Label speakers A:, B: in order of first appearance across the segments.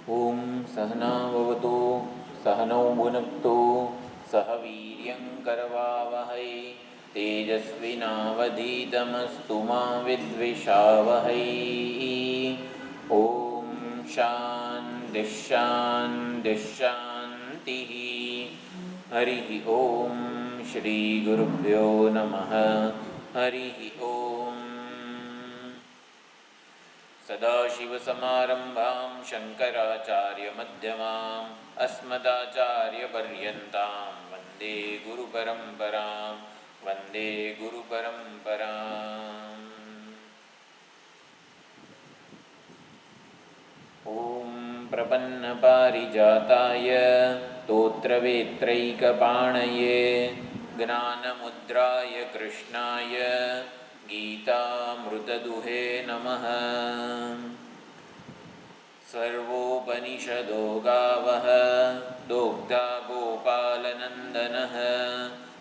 A: ઓમ સહનાવવતુ સહનૌ ભુનક્તુ સહ વીર્યં કરવાવહૈ તેજસ્વિનાવધીતમસ્તુ મા વિદ્વિષાવહૈ. ઓમ શાંતિ શાંતિ શાંતિ. હરિ ઓમ શ્રી ગુરુભ્યો નમઃ. હરિ ઓમ. સદાશિવસમારંભાં શંકરાચાર્યમધ્યમાम् અસ્મદાચાર્યપર્યન્તાં વંદે ગુરુપરંપરાં. વંદે ગુરુપરંપરાં. ઓમ પ્રપન્નપારિજાતાય તોત્રવેત્રૈકપાણયે જ્ઞાનમુદ્રાય કૃષ્ણાય ગીતામૃતદુહે નમઃ. સર્વોપનિષદો ગાવઃ દોગ્ધા ગોપાલનંદનઃ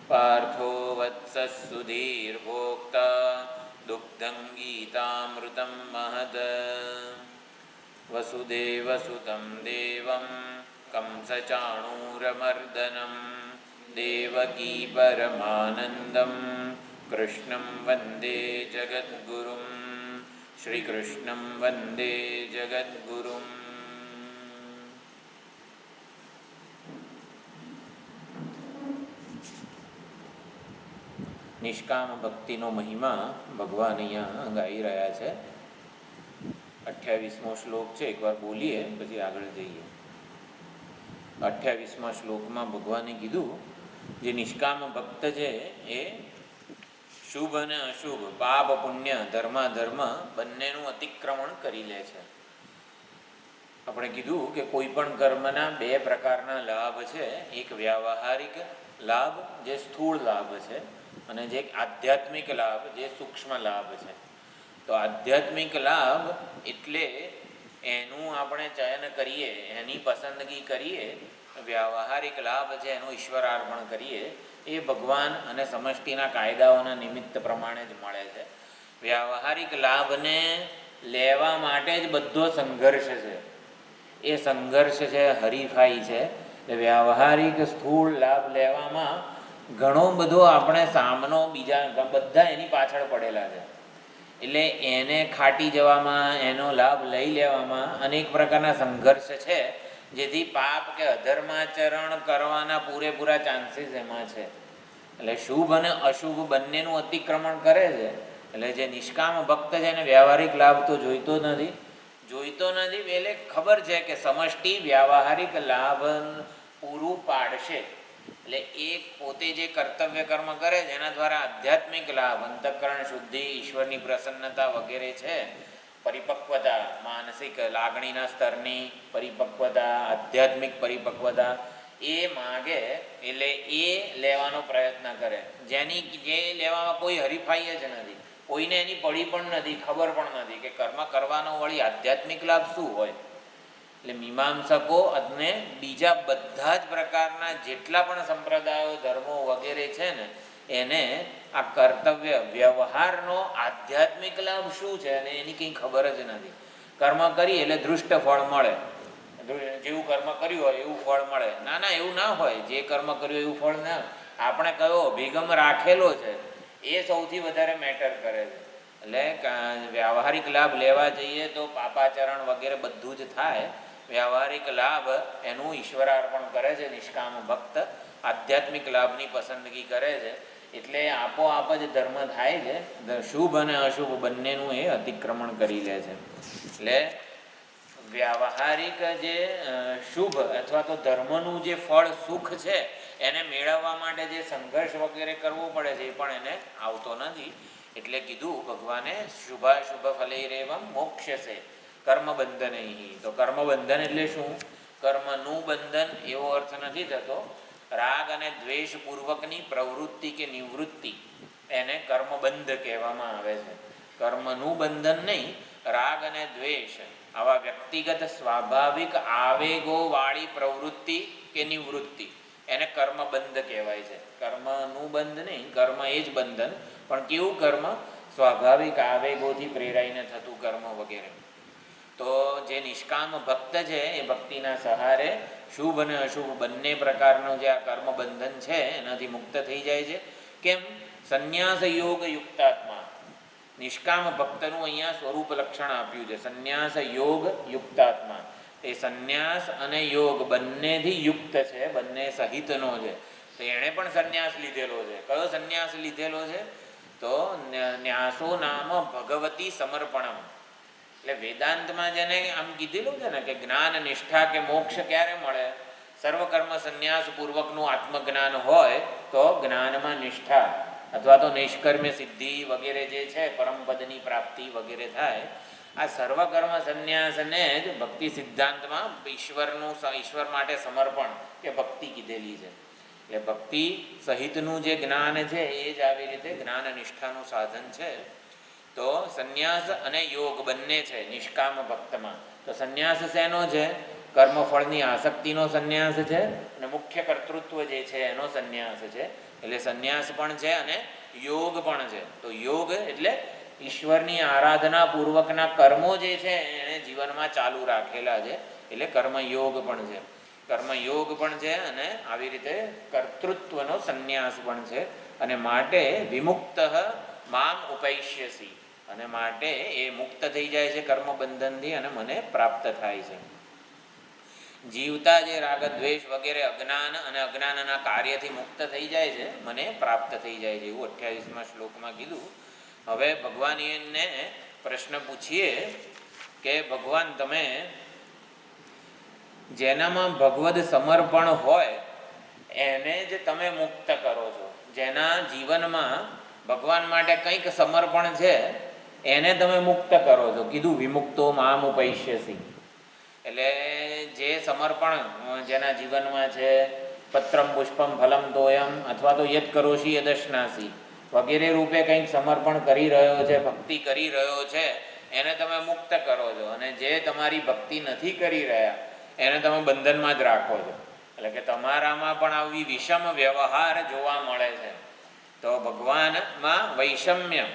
A: પાર્થો વત્સઃ સુધીર્ભોક્તા દુગ્ધં ગીતામૃતં મહદ. વસુદેવસુतं દેવં કંસચાણૂરમર્દनं દેવકી પરમાનંદં કૃષ્ણં વંદે જગદ્ગુરું. શ્રીકૃષ્ણં વંદે જગદ્ગુરું. નિષ્કામ ભક્તિનો મહિમા ભગવાન અહીંયા ગાઈ રહ્યા છે. 28મો શ્લોક છે, એકવાર બોલીએ પછી આગળ જઈએ. 28મા શ્લોકમાં ભગવાને કીધું જે નિષ્કામ ભક્ત છે એ શુભ અને અશુભ, પાપ પુણ્ય, ધર્માધર્મ બંનેનું અતિક્રમણ કરી લે છે. આપણે કીધું કે કોઈ પણ કર્મના બે પ્રકારના લાભ છે. એક વ્યાવહારિક લાભ જે સ્થૂળ લાભ છે, અને જે આધ્યાત્મિક લાભ જે સૂક્ષ્મ લાભ છે. તો આધ્યાત્મિક લાભ એટલે એનું આપણે ચયન કરીએ, એની પસંદગી કરીએ. વ્યાવહારિક લાભ છે એનું ઈશ્વરાર્પણ કરીએ. એ ભગવાન અને સમષ્ટિના કાયદાઓના નિમિત્ત પ્રમાણે જ મળે છે. વ્યાવહારિક લાભને લેવા માટે જ બધો સંઘર્ષ છે. એ સંઘર્ષ છે, હરીફાઈ છે. વ્યાવહારિક સ્થૂળ લાભ લેવામાં ઘણો બધો આપણે સામનો બીજા બધા એની પાછળ પડેલા છે. એટલે એને ખાટી જવામાં, એનો લાભ લઈ લેવામાં અનેક પ્રકારના સંઘર્ષ છે, જેથી પાપ કે અધર્માચરણ કરવાના પૂરેપૂરા ચાન્સીસ એમાં છે. એટલે શુભ અને અશુભ બંનેનું અતિક્રમણ કરે છે. એટલે જે નિષ્કામ ભક્ત છે એને વ્યાવહારિક લાભ તો જોઈતો નથી. એટલે ખબર છે કે સમષ્ટિ વ્યાવહારિક લાભ પૂરું પાડશે. એટલે એક પોતે જે કર્તવ્ય કર્મ કરે છે એના દ્વારા આધ્યાત્મિક લાભ, અંતઃકરણ શુદ્ધિ, ઈશ્વરની પ્રસન્નતા વગેરે છે, પરિપક્વતા, માનસિક લાગણીના સ્તરની પરિપક્વતા, આધ્યાત્મિક પરિપક્વતા એ માગે. એટલે એ લેવાનો પ્રયત્ન કરે. જે લેવામાં કોઈ હરીફાઈ જ નથી, કોઈને એની પડી પણ નથી, ખબર પણ નથી કે કર્મ કરવાનો વળી આધ્યાત્મિક લાભ શું હોય. એટલે મીમાંસકો અને બીજા બધા જ પ્રકારના જેટલા પણ સંપ્રદાયો, ધર્મો વગેરે છે ને, એને આ કર્તવ્ય વ્યવહારનો આધ્યાત્મિક લાભ શું છે અને એની કંઈ ખબર જ નથી. કર્મ કરી એટલે દૃષ્ટ ફળ મળે, જેવું કર્મ કર્યું હોય એવું ફળ મળે. ના, એવું ના હોય. જે કર્મ કર્યું એવું ફળ ના, આપણે કયો અભિગમ રાખેલો છે એ સૌથી વધારે મેટર કરે છે. એટલે વ્યાવહારિક લાભ લેવા જઈએ તો પાપાચરણ વગેરે બધું જ થાય. વ્યાવહારિક લાભ એનું ઈશ્વરાર્પણ કરે છે નિષ્કામ ભક્ત. આધ્યાત્મિક લાભની પસંદગી કરે છે. એટલે આપોઆપ જ ધર્મ થાય છે. શુભ અને અશુભ બંનેનું એ અતિક્રમણ કરી લે છે. એટલે વ્યાવહારિક જે શુભ અથવા તો ધર્મનું જે ફળ સુખ છે એને મેળવવા માટે જે સંઘર્ષ વગેરે કરવો પડે છે એ પણ એને આવતો નથી. એટલે કીધું ભગવાને શુભાશુભ ફલૈરેવમ મોક્ષસે કર્મબંધન. તો કર્મબંધન એટલે શું? કર્મનું બંધન એવો અર્થ નથી થતો. રાગ અને દ્વેષ પૂર્વકની પ્રવૃત્તિ કે નિવૃત્તિ એને કર્મબંધ કહેવામાં આવે છે. કર્મનું બંધન નહીં, રાગ અને દ્વેષ આવા વ્યક્તિગત સ્વાભાવિક આવેગોવાળી પ્રવૃત્તિ કે નિવૃત્તિ એને કર્મબંધ કહેવાય છે. કર્મનું બંધ નહીં, કર્મ એ જ બંધન. પણ કેવું કર્મ? સ્વાભાવિક આવેગોથી પ્રેરાઈને થતું કર્મ વગેરે. તો જે નિષ્કામ ભક્ત છે એ ભક્તિના સહારે શુભ અને અશુભ બંને પ્રકારનું જે આ કર્મ બંધન છે એનાથી મુક્ત થઈ જાય છે. કેમ? સંન્યાસ યોગ યુક્તાત્મા. નિષ્કામ ભક્તનું અહીંયા સ્વરૂપ લક્ષણ આપ્યું છે, સંન્યાસ યોગ યુક્તાત્મા. એ સંન્યાસ અને યોગ બંનેથી યુક્ત છે, બંને સહિતનો છે. તો એણે પણ સંન્યાસ લીધેલો છે. કયો સંન્યાસ લીધેલો છે? તો ન્યાસો નામ ભગવતી સમર્પણમ. એટલે વેદાંતમાં જેને આમ કીધેલું છે ને કે જ્ઞાન નિષ્ઠા કે મોક્ષ ક્યારે મળે? સર્વકર્મ સંન્યાસ પૂર્વકનું આત્મજ્ઞાન હોય તો જ્ઞાનમાં નિષ્ઠા અથવા તો નૈષ્કર્મ્ય સિદ્ધિ વગેરે જે છે પરમપદની પ્રાપ્તિ વગેરે થાય. આ સર્વકર્મ સંન્યાસને જ ભક્તિ સિદ્ધાંતમાં ઈશ્વર માટે સમર્પણ કે ભક્તિ કીધેલી છે. એટલે ભક્તિ સહિતનું જે જ્ઞાન છે એ જ આવી રીતે જ્ઞાન નિષ્ઠાનું સાધન છે. તો સંન્યાસ અને યોગ બંને છે નિષ્કામ ભક્તમાં. તો સંન્યાસ શેનો છે? કર્મફળની આસક્તિનો સંન્યાસ છે અને મુખ્ય કર્તૃત્વ જે છે એનો સંન્યાસ છે. એટલે સંન્યાસ પણ છે અને યોગ પણ છે. તો યોગ એટલે ઈશ્વરની આરાધના પૂર્વકના કર્મો જે છે એને જીવનમાં ચાલુ રાખેલા છે, એટલે કર્મયોગ પણ છે. કર્મયોગ પણ છે અને આવી રીતે કર્તૃત્વનો સંન્યાસ પણ છે. અને માટે વિમુક્ત મામ ઉપૈષ્યસી, અને માટે એ મુક્ત થઈ જાય છે કર્મબંધનથી અને મને પ્રાપ્ત થાય છે. જીવતા જે રાગ દ્વેષ વગેરે અજ્ઞાન અને અજ્ઞાનના કાર્યથી મુક્ત થઈ જાય છે, મને પ્રાપ્ત થઈ જાય છે, એવું 28મા શ્લોકમાં કીધું. હવે ભગવાનને પ્રશ્ન પૂછીએ કે ભગવાન, તમે જેનામાં ભગવદ સમર્પણ હોય એને જ તમે મુક્ત કરો છો. જેના જીવનમાં ભગવાન માટે કંઈક સમર્પણ છે એને તમે મુક્ત કરો છો. કીધું વિમુક્તો મામ ઉપૈષ્યસી. એટલે જે સમર્પણ જેના જીવનમાં છે, પત્રમ પુષ્પમ ફલમ તોયમ અથવા તો યદ કરોશી યદશ્નાસી વગેરે રૂપે કંઈક સમર્પણ કરી રહ્યો છે, ભક્તિ કરી રહ્યો છે, એને તમે મુક્ત કરો છો. અને જે તમારી ભક્તિ નથી કરી રહ્યા એને તમે બંધનમાં જ રાખો છો. એટલે કે તમારામાં પણ આવી વિષમ વ્યવહાર જોવા મળે છે. તો ભગવાનમાં વૈષમ્ય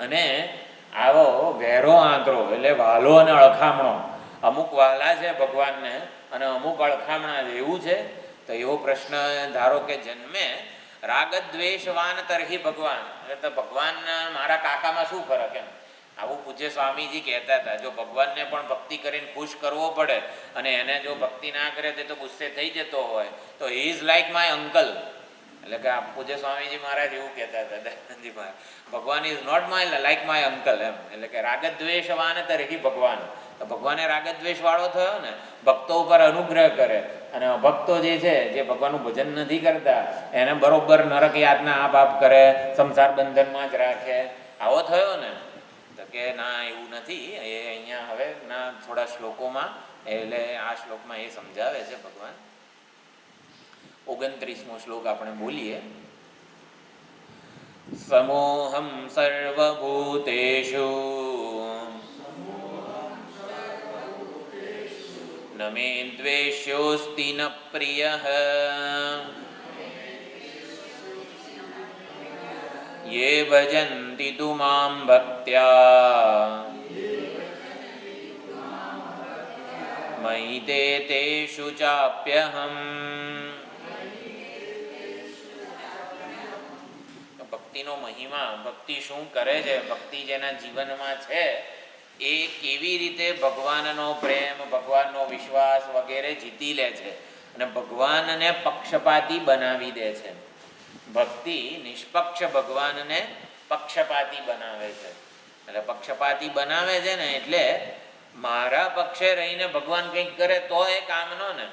A: અને આવો વહેરો આંતરો એટલે વહાલો અને અળખામણો, અમુક વહાલા છે ભગવાનને અને અમુક અળખામણા છે, એવું છે. તો એવો પ્રશ્ન ધારો કે જન્મે, રાગદ્વેષવાન તરહી ભગવાન, એટલે તો ભગવાન મારા કાકામાં શું ફરક? એમ આવું પૂજ્ય સ્વામીજી કહેતા હતા. જો ભગવાનને પણ ભક્તિ કરીને ખુશ કરવો પડે અને એને જો ભક્તિ ના કરે તો ગુસ્સે થઈ જતો હોય તો he is like my uncle. એટલે કે પૂજ્ય સ્વામીજી મહારાજ એવું કહેતા હતા, દયાનંદજી મહારાજ, ભગવાન is not my like my uncle. એમ એટલે કે રાગદ્વેષવાન તરહી ભગવાન. તો ભગવાને રાગદ્વેષ વાળો થયો ને, ભક્તો ઉપર અનુગ્રહ કરે અને ભક્તો જે છે જે ભગવાનનું ભજન નથી કરતા એને બરોબર નરક યાતના આપ આપ કરે, સંસાર બંધનમાં જ રાખે. આવો થયો ને? તો કે ના, એવું નથી. એ અહીંયા હવે ના થોડા શ્લોકોમાં, એટલે આ શ્લોકમાં એ સમજાવે છે ભગવાન. 29મો શ્લોક આપણે બોલીએ. સમોહમ સર્વભૂતેષુ ન મે દ્વેષ્યોસ્તિ ન પ્રિયઃ યે ભજન્તિ તુ માં ભક્ત્યા મયિ તે તેષુ ચાપ્યહમ. ભક્તિનો મહિમા, ભક્તિ શું કરે છે, ભક્તિ જેના જીવનમાં છે એ કેવી રીતે ભગવાનનો પ્રેમ, ભગવાનનો વિશ્વાસ વગેરે જીતી લે છે અને ભગવાનને પક્ષપાતી બનાવી દે છે. ભક્તિ નિષ્પક્ષ ભગવાનને પક્ષપાતી બનાવે છે. એટલે પક્ષપાતી બનાવે છે ને, એટલે મારા પક્ષે રહીને ભગવાન કંઈક કરે તો એ કામનો ને.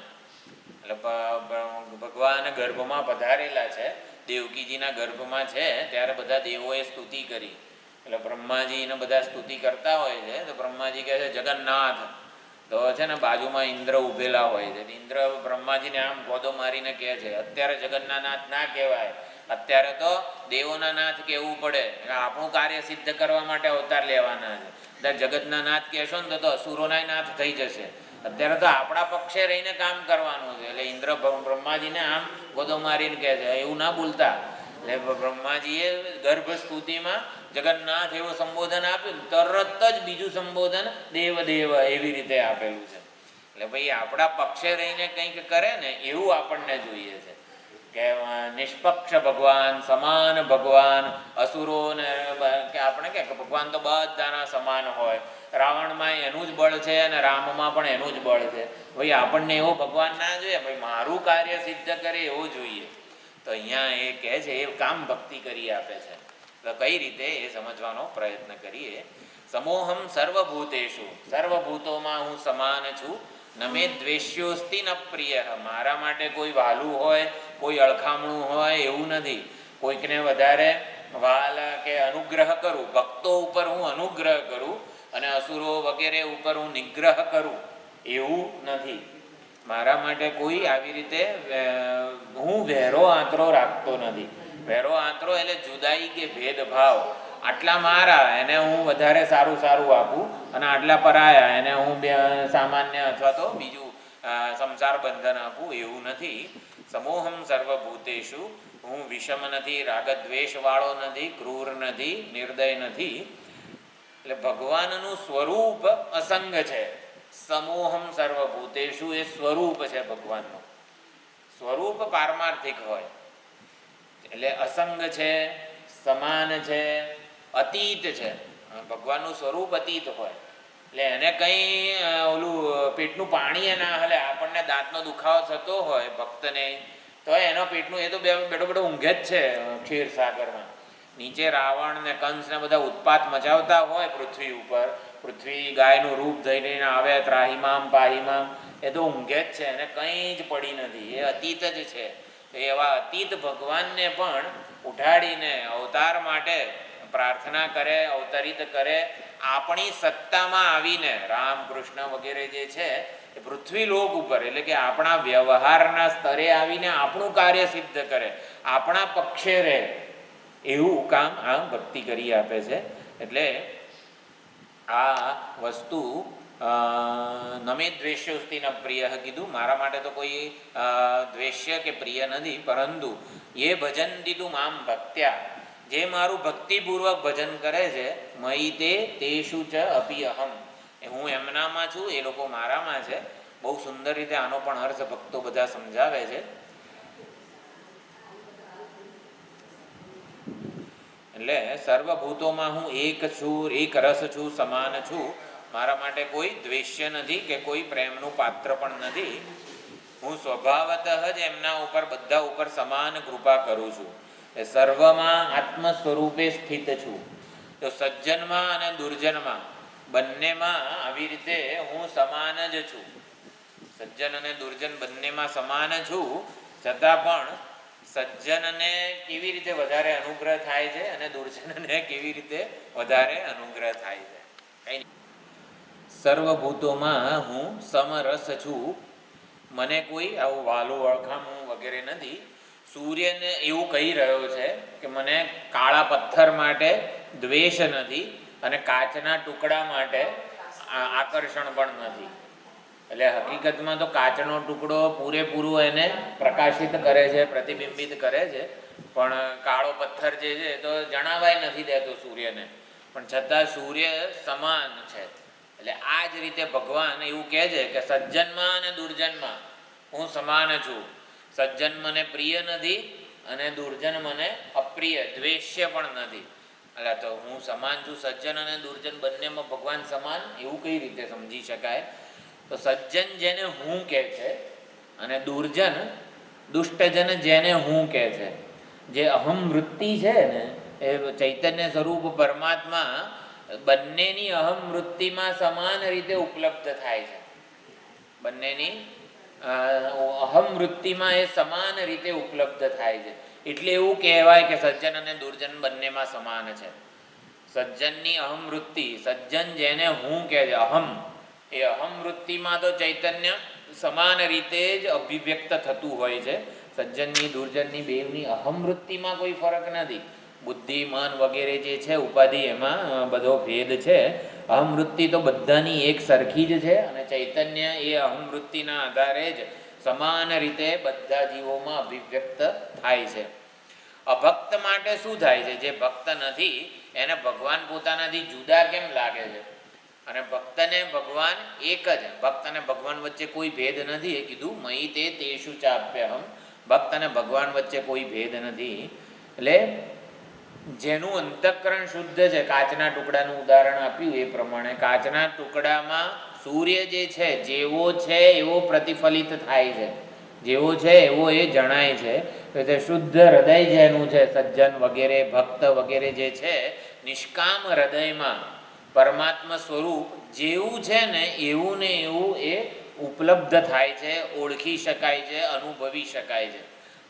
A: એટલે ભગવાન ગર્ભમાં પધારેલા છે, દેવકીજીના ગર્ભમાં છે ત્યારે બધા દેવોએ સ્તુતિ કરી. એટલે બ્રહ્માજીને બધા સ્તુતિ કરતા હોય છે તો બ્રહ્માજી કહે છે જગન્નાથ. તો છે ને બાજુમાં ઇન્દ્ર ઊભેલા હોય છે. ઇન્દ્ર બ્રહ્માજીને આમ ગોદો મારીને કહે છે અત્યારે જગન્નાથ ના કહેવાય, અત્યારે તો દેવોના નાથ કહેવું પડે. આપણું કાર્ય સિદ્ધ કરવા માટે અવતાર લેવાના છે. જગતના નાથ કહેશો ને તો અસુરોના નાથ થઈ જશે. અત્યારે તો આપણા પક્ષે રહીને કામ કરવાનું છે. એટલે ઇન્દ્ર બ્રહ્માજીને આમ ગોદો મારીને કહે છે એવું ના બોલતા. એટલે બ્રહ્માજીએ ગર્ભ સ્તુતિમાં જગન્નાથ એવું સંબોધન આપ્યું, તરત જ બીજું સંબોધન દેવ દેવ એવી રીતે આપેલું છે. એટલે ભાઈ આપણા પક્ષે રહીને કંઈક કરે ને એવું આપણને જોઈએ છે કે નિષ્પક્ષ ભગવાન, સમાન ભગવાન, અસુરો ને કે આપણે કે ભગવાન તો બધાના સમાન હોય, રાવણમાં એનું જ બળ છે અને રામમાં પણ એનું જ બળ છે. ભાઈ આપણને એવો ભગવાન ના જોઈએ, ભાઈ મારું કાર્ય સિદ્ધ કરે એવો જોઈએ. તો અહીંયા એ કહે છે એ કામ ભક્તિ કરી આપે છે. તો કઈ રીતે એ સમજવાનો પ્રયત્ન કરીએ. સમોહમ સર્વભૂતેષુ, સર્વભૂતોમાં હું સમાન છું. નમે દ્વેષ્યોસ્તિ ન પ્રિય, મારા માટે કોઈ વહાલું હોય, કોઈ અળખામણું હોય એવું નથી. કોઈકને વધારે વહાલ કે અનુગ્રહ કરું, ભક્તો ઉપર હું અનુગ્રહ કરું અને અસુરો વગેરે ઉપર હું નિગ્રહ કરું એવું નથી. મારા માટે કોઈ આવી રીતે હું વેરો આંતરો રાખતો નથી. વેરો આંતરો એટલે જુદાઈ કે ભેદભાવ, આટલા મારા એને હું વધારે સારું સારું આપું અને આટલા પરાયા એને હું સામાન્ય અથવા તો બીજું સંસાર બંધન આપું એવું નથી. સમોહમ સર્વભૂતેષુ, હું વિષમ નથી, રાગદ્વેષવાળો નથી, ક્રૂર નથી, નિર્દય નથી. એટલે ભગવાનનું સ્વરૂપ અસંગ છે. સમોહમ સર્વભૂતેષુ એ સ્વરૂપ છે ભગવાનનું. સ્વરૂપ પારમાર્થિક હોય એટલે અસંગ છે, સમાન છે, અતીત છે. ભગવાનનું સ્વરૂપ અતીત હોય એટલે એને કંઈ ઓલું પેટનું પાણી એ ના હલે. આપણને દાંતનો દુખાવો થતો હોય ભક્તને, તો એનો પેટનું એ તો બેઠો બેઠો ઊંઘે જ છે ક્ષીરસાગરમાં. નીચે રાવણ ને કંસ ને બધા ઉત્પાત મચાવતા હોય પૃથ્વી ઉપર, પૃથ્વી ગાયનું રૂપ ધરીને આવે ત્રાહિમામ પાહિમામ, એ તો ઊંઘે જ છે, એને કંઈ જ પડી નથી, એ અતીત જ છે. તો એવા અતીત ભગવાનને પણ ઉઠાડીને અવતાર માટે પ્રાર્થના કરે, અવતરિત કરે. આપણી સત્તામાં આવીને રામ કૃષ્ણ વગેરે જે છે એ પૃથ્વી લોક ઉપર એટલે કે આપણા વ્યવહારના સ્તરે આવીને આપણું કાર્ય સિદ્ધ કરે, આપણા પક્ષે રહે એવું કામ આ ભક્તિ કરી આપે છે. એટલે આ વસ્તુ નમે દ્વેષ્યોસ્તિ ન પ્રિય કીધું. મારા માટે તો કોઈ દ્વેષ્ય કે પ્રિય નથી, પરંતુ એ ભજન દીધું મામ ભક્ત્યા, જે મારું ભક્તિપૂર્વક ભજન કરે છે, મયી તે તેષુ ચ અપી અહમ, હું એમનામાં છું, એ લોકો મારામાં છે. બહુ સુંદર રીતે આનો પણ અર્થ ભક્તો બધા સમજાવે છે. એટલે સર્વભૂતોમાં હું એક છું, એક રસ છું, સમાન છું. મારા માટે કોઈ દ્વેષ્ય નથી કે કોઈ પ્રેમનું પાત્ર પણ નથી. હું સ્વભાવતઃ જ એમના ઉપર બધા ઉપર સમાન કૃપા કરું છું. એ સર્વમાં આત્મ સ્વરૂપે સ્થિત છું. તો સજ્જનમાં અને દુર્જનમાં બંનેમાં આવી રીતે હું સમાન જ છું. સજ્જન અને દુર્જન બંનેમાં સમાન છું, છતાં પણ સજ્જનને કેવી રીતે વધારે અનુગ્રહ થાય છે અને દુર્જનને કેવી રીતે વધારે અનુગ્રહ થાય છે. સર્વભૂતોમાં હું સમરસ છું. મને કોઈ આવું વાલું ઓળખામું વગેરે નથી. સૂર્યને એવું કહી રહ્યો છે કે મને કાળા પથ્થર માટે દ્વેષ નથી અને કાચના ટુકડા માટે આકર્ષણ પણ નથી. એટલે હકીકતમાં તો કાચનો ટુકડો પૂરેપૂરું એને પ્રકાશિત કરે છે, પ્રતિબિંબિત કરે છે, પણ કાળો પથ્થર જે છે તો જણાવાય નથી દેતો સૂર્યને, પણ છતાં સૂર્ય સમાન છે. એટલે આ જ રીતે ભગવાન એવું કહે છે કે સજ્જનમાં અને દુર્જનમાં હું સમાન છું. સજ્જન મને પ્રિય નથી અને દુર્જન મને અપ્રિય દ્વેષ્ય પણ નથી. એટલે તો હું સમાન છું, સજ્જન અને દુર્જન બંનેમાં ભગવાન સમાન એવું કઈ રીતે સમજી શકાય? તો સજ્જન જેને હું કહે છે અને દુર્જન દુષ્ટજન જેને હું કહે છે. જે અહમ વૃત્તિ છે ને એ ચૈતન્ય સ્વરૂપ પરમાત્મા બંનેની અહમ વૃત્તિમાં સમાન રીતે ઉપલબ્ધ થાય છે. બંનેની અહમ વૃત્તિમાં એ સમાન રીતે ઉપલબ્ધ થાય છે. એટલે એવું કહેવાય કે સજ્જન અને દુર્જન બંનેમાં સમાન છે. સજ્જનની અહમ વૃત્તિ, સજ્જન જેને હું કહે છે અહમ, એ અહમ વૃત્તિમાં તો ચૈતન્ય સમાન રીતે જ અભિવ્યક્ત થતું હોય છે. સજ્જનની દુર્જનની બેવની અહમ વૃત્તિમાં કોઈ ફરક નથી. બુદ્ધિ મન વગેરે જે છે ઉપાધિ એમાં બધો ભેદ છે. અહમ વૃત્તિ તો બધાની એક સરખી જ છે અને ચૈતન્ય એ અહમ વૃત્તિના આધારે જ સમાન રીતે બધા જીવોમાં અભિવ્યક્ત થાય છે. અભક્ત માટે શું થાય છે? જે ભક્ત નથી એને ભગવાન પોતાનાથી જુદા કેમ લાગે છે? અને ભક્તને ભગવાન એક જ. ભક્ત અને ભગવાન વચ્ચે કોઈ ભેદ નથી. એ કીધું મયી તે તેષુ ચાપ્યહમ. ભક્ત અને ભગવાન વચ્ચે કોઈ ભેદ નથી. એટલે જેનું અંતઃકરણ શુદ્ધ છે, કાચના ટુકડાનું ઉદાહરણ આપ્યું એ પ્રમાણે, કાચના ટુકડામાં સૂર્ય જે છે જેવો છે એવો પ્રતિફલિત થાય છે, જેવો છે એવો એ જણાય છે. તે શુદ્ધ હૃદય જેનું છે, સજ્જન વગેરે ભક્ત વગેરે જે છે, નિષ્કામ હૃદયમાં પરમાત્મા સ્વરૂપ જેવું છે ને એવું એ ઉપલબ્ધ થાય છે, ઓળખી શકાય છે, અનુભવી શકાય છે.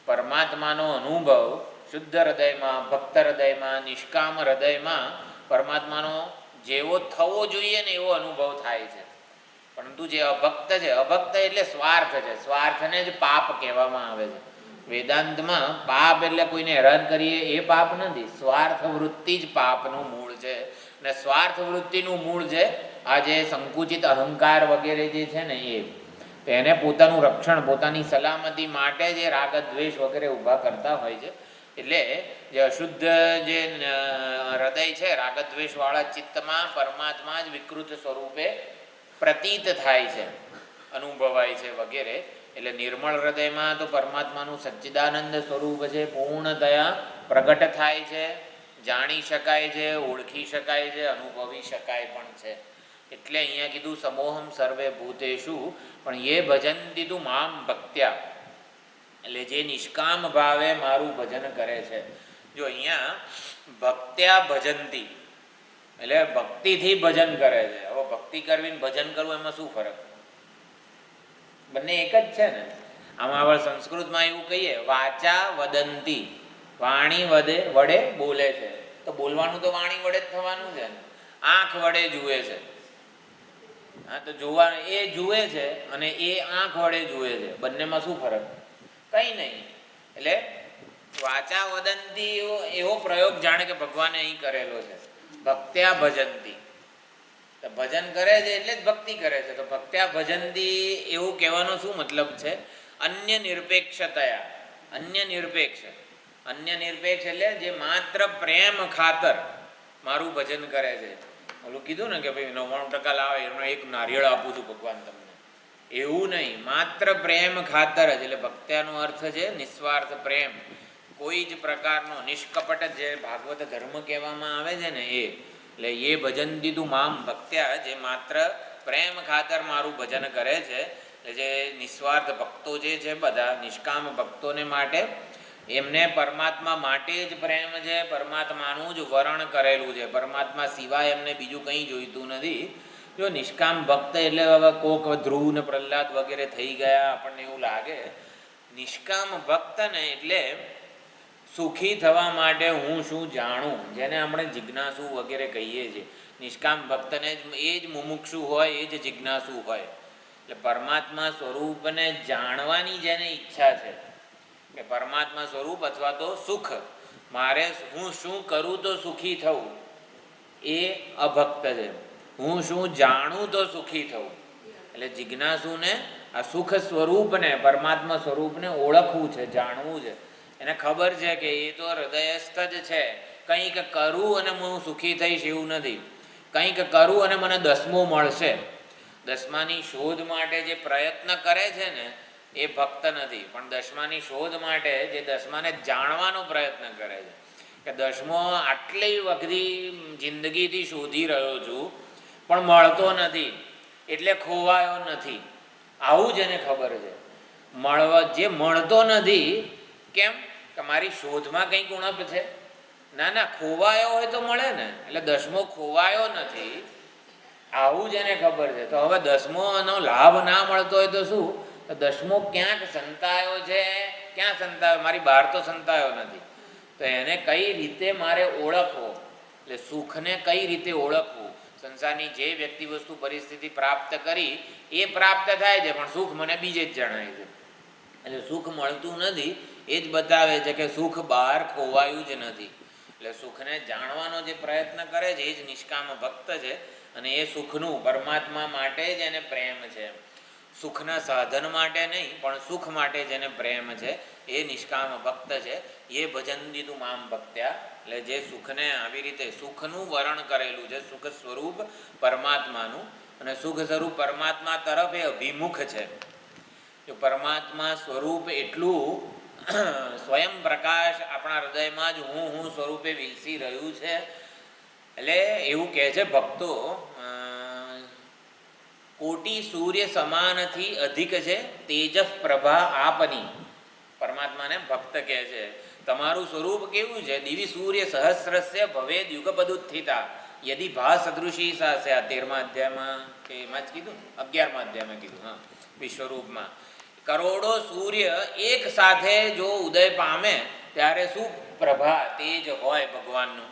A: પરમાત્માનો અનુભવ શુદ્ધ હૃદયમાં, ભક્ત હૃદયમાં, નિષ્કામ હૃદયમાં પરમાત્માનો જેવો થવો જોઈએ ને એવો અનુભવ થાય છે. પરંતુ જે અભક્ત છે, અભક્ત એટલે સ્વાર્થ છે, સ્વાર્થને જ પાપ કહેવામાં આવે છે. વેદાંતમાં પાપ એટલે કોઈને હેરાન કરીએ એ પાપ નથી, સ્વાર્થ વૃત્તિ જ પાપનું મૂળ છે. અને સ્વાર્થ વૃત્તિનું મૂળ છે આ જે સંકુચિત અહંકાર વગેરે જે છે ને એ, એને પોતાનું રક્ષણ, પોતાની સલામતી માટે જે રાગ દ્વેષ વગેરે ઊભા કરતા હોય છે. એટલે જે અશુદ્ધ જે હૃદય છે, રાગદ્વેષવાળા ચિત્તમાં પરમાત્મા જ વિકૃત સ્વરૂપે પ્રતીત થાય છે, અનુભવાય છે વગેરે. એટલે નિર્મળ હૃદયમાં તો પરમાત્માનું સચ્ચિદાનંદ સ્વરૂપ છે, પૂર્ણતયા પ્રગટ થાય છે, જાણી શકાય છે, ઓળખી શકાય છે, અનુભવી શકાય પણ છે. એટલે અહીંયા કીધું સમોહમ સર્વે ભૂતેષુ, પણ એ ભજંતી તું મામ ભક્ત્યા, એટલે જે નિષ્કામ ભાવે મારું ભજન કરે છે. જો અહીંયા ભક્ત્યા ભજંતી એટલે ભક્તિથી ભજન કરે છે. હવે ભક્તિ કરવી ભજન કરવું એમાં શું ફરક? બંને એક જ છે ને. આમાં આપણે સંસ્કૃતમાં એવું કહીએ વાચા વદંતી, વાણી વડે બોલે છે. તો બોલવાનું તો વાણી વડે જ થવાનું છે ને. આંખ વડે જુએ છે, હા, તો જોવાનું એ જુએ છે અને એ આંખ વડે જુએ છે. બંનેમાં શું ફરક? કંઈ નહીં. એટલે વાચા વદંતી એવો પ્રયોગ જાણે કે ભગવાને અહીં કરેલો છે. ભક્ત્યા ભજંતી, તો ભજન કરે છે એટલે જ ભક્તિ કરે છે. તો ભક્ત્યા ભજંતી એવું કહેવાનો શું મતલબ છે? અન્ય નિરપેક્ષતયા, અન્ય નિરપેક્ષ, અન્ય નિરપેક્ષ એટલે જે માત્ર પ્રેમ ખાતર મારું ભજન કરે છે. ઓલું કીધું ને કે ભાઈ 99% લાવે એનો એક નારિયેળ આપું છું ભગવાન તમને, એવું નહીં. માત્ર પ્રેમ ખાતર જ. એટલે ભક્ત્યાનો અર્થ છે નિસ્વાર્થ પ્રેમ, કોઈ જ પ્રકારનો નિષ્કપટ જે ભાગવત ધર્મ કહેવામાં આવે છે ને એ. એટલે એ ભજન દીધું મામ ભક્ત્યા, જે માત્ર પ્રેમ ખાતર મારું ભજન કરે છે. એટલે જે નિસ્વાર્થ ભક્તો જે છે બધા નિષ્કામ ભક્તોને માટે, એમને પરમાત્મા માટે જ પ્રેમ છે, પરમાત્માનું જ વરણ કરેલું છે, પરમાત્મા સિવાય એમને બીજું કંઈ જોઈતું નથી. જો નિષ્કામ ભક્ત એટલે હવે કોક ધ્રુવ ને પ્રહલાદ વગેરે થઈ ગયા આપણને એવું લાગે. નિષ્કામ ભક્ત ને એટલે સુખી થવા માટે હું શું જાણું, જેને આપણે જિજ્ઞાસુ વગેરે કહીએ છીએ. નિષ્કામ ભક્તને જ એ જ મુમુક્ષુ હોય, એ જ જિજ્ઞાસુ હોય. એટલે પરમાત્મા સ્વરૂપને જાણવાની જેને ઈચ્છા છે કે પરમાત્મા સ્વરૂપ અથવા તો સુખ, મારે હું શું કરું તો સુખી થવું, એ અભક્ત છે. હું શું જાણું તો સુખી થવું. એટલે જિજ્ઞાસુને આ સુખ સ્વરૂપને, પરમાત્મા સ્વરૂપને ઓળખવું છે, જાણવું છે. એને ખબર છે કે એ તો હૃદયસ્થ જ છે. કંઈક કરું અને હું સુખી થઈશ એવું નથી. કંઈક કરું અને મને દસમો મળશે, દસમાની શોધ માટે જે પ્રયત્ન કરે છે ને એ ભક્ત નથી. પણ દસમાની શોધ માટે જે દસમાને જાણવાનો પ્રયત્ન કરે છે કે દસમો આટલી વખતી જિંદગીથી શોધી રહ્યો છું પણ મળતો નથી એટલે ખોવાયો નથી, આવું જ એને ખબર છે. જે મળતો નથી કેમ કે મારી શોધમાં કંઈક ઉણપ છે? ના ના, ખોવાયો હોય તો મળે ને. એટલે દસમો ખોવાયો નથી, આવું જ એને ખબર છે. તો હવે દસમોનો લાભ ના મળતો હોય તો શું? તો દસમો ક્યાંક સંતાયો છે, ક્યાં સંતાયો? મારી બહાર તો સંતાયો નથી. તો એને કઈ રીતે મારે ઓળખવો, એટલે સુખને કઈ રીતે ઓળખવું? સંસારની જે વ્યક્તિ વસ્તુ પરિસ્થિતિ પ્રાપ્ત કરી એ પ્રાપ્ત થાય છે, પણ સુખ મને બીજે જ જણાય છે. એટલે સુખ મળતું નથી એ જ બતાવે છે કે સુખ બહાર ખોવાયું જ નથી. એટલે સુખને જાણવાનો જે પ્રયત્ન કરે છે એ જ નિષ્કામ ભક્ત છે. અને એ સુખનું પરમાત્મા માટે જ એને પ્રેમ છે. સુખના સાધન માટે નહીં, પણ સુખ માટે જેને પ્રેમ છે એ નિષ્કામ ભક્ત છે. એ ભજંતી તું મામ ભક્ત્યા, એટલે જે સુખને આવી રીતે સુખનું વરણ કરેલું છે, સુખ સ્વરૂપ પરમાત્માનું, અને સુખ સ્વરૂપ પરમાત્મા તરફ એ અભિમુખ છે. જો પરમાત્મા સ્વરૂપ એટલું સ્વયં પ્રકાશ આપણા હૃદયમાં જ હું સ્વરૂપે વિલસી રહ્યું છે. એટલે એવું કહે છે ભક્તો, કોટી સૂર્ય સમાનથી અધિક છે તેજઃ પ્રભા આપની. પરમાત્માને ભક્ત કહે છે તમારું સ્વરૂપ કેવું છે? દિવી સૂર્ય સહસ્રસ્ય ભવેદ યુગપદુત્થિતા યદિ ભા સદૃશી સા. 13મા અધ્યાયમાં કે એમાં જ કીધું, 11મા અધ્યાયમાં કીધું. હા, વિશ્વરૂપમાં કરોડો સૂર્ય એક સાથે જો ઉદય પામે ત્યારે શું પ્રભા તેજ હોય ભગવાનનું,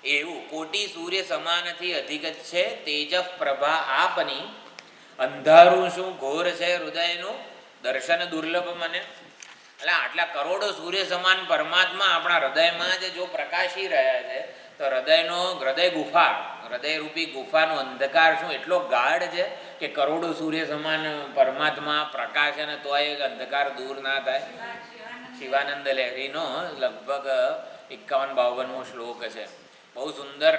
A: એવું કોટી સૂર્ય સમાનથી અધિક જ છે તેજઃ પ્રભા આપની. અંધારું શું ઘોર છે હૃદયનું, દર્શન દુર્લભ મને. એટલે આટલા કરોડો સૂર્ય સમાન પરમાત્મા આપણા હૃદયમાં જ જો પ્રકાશી રહ્યા છે, તો હૃદય ગુફા, હૃદયરૂપી ગુફાનો અંધકાર શું એટલો ગાઢ છે કે કરોડો સૂર્ય સમાન પરમાત્મા પ્રકાશ અને તોય અંધકાર દૂર ના થાય. શિવાનંદ લહેરીનો લગભગ 51-52મો શ્લોક છે. બહુ સુંદર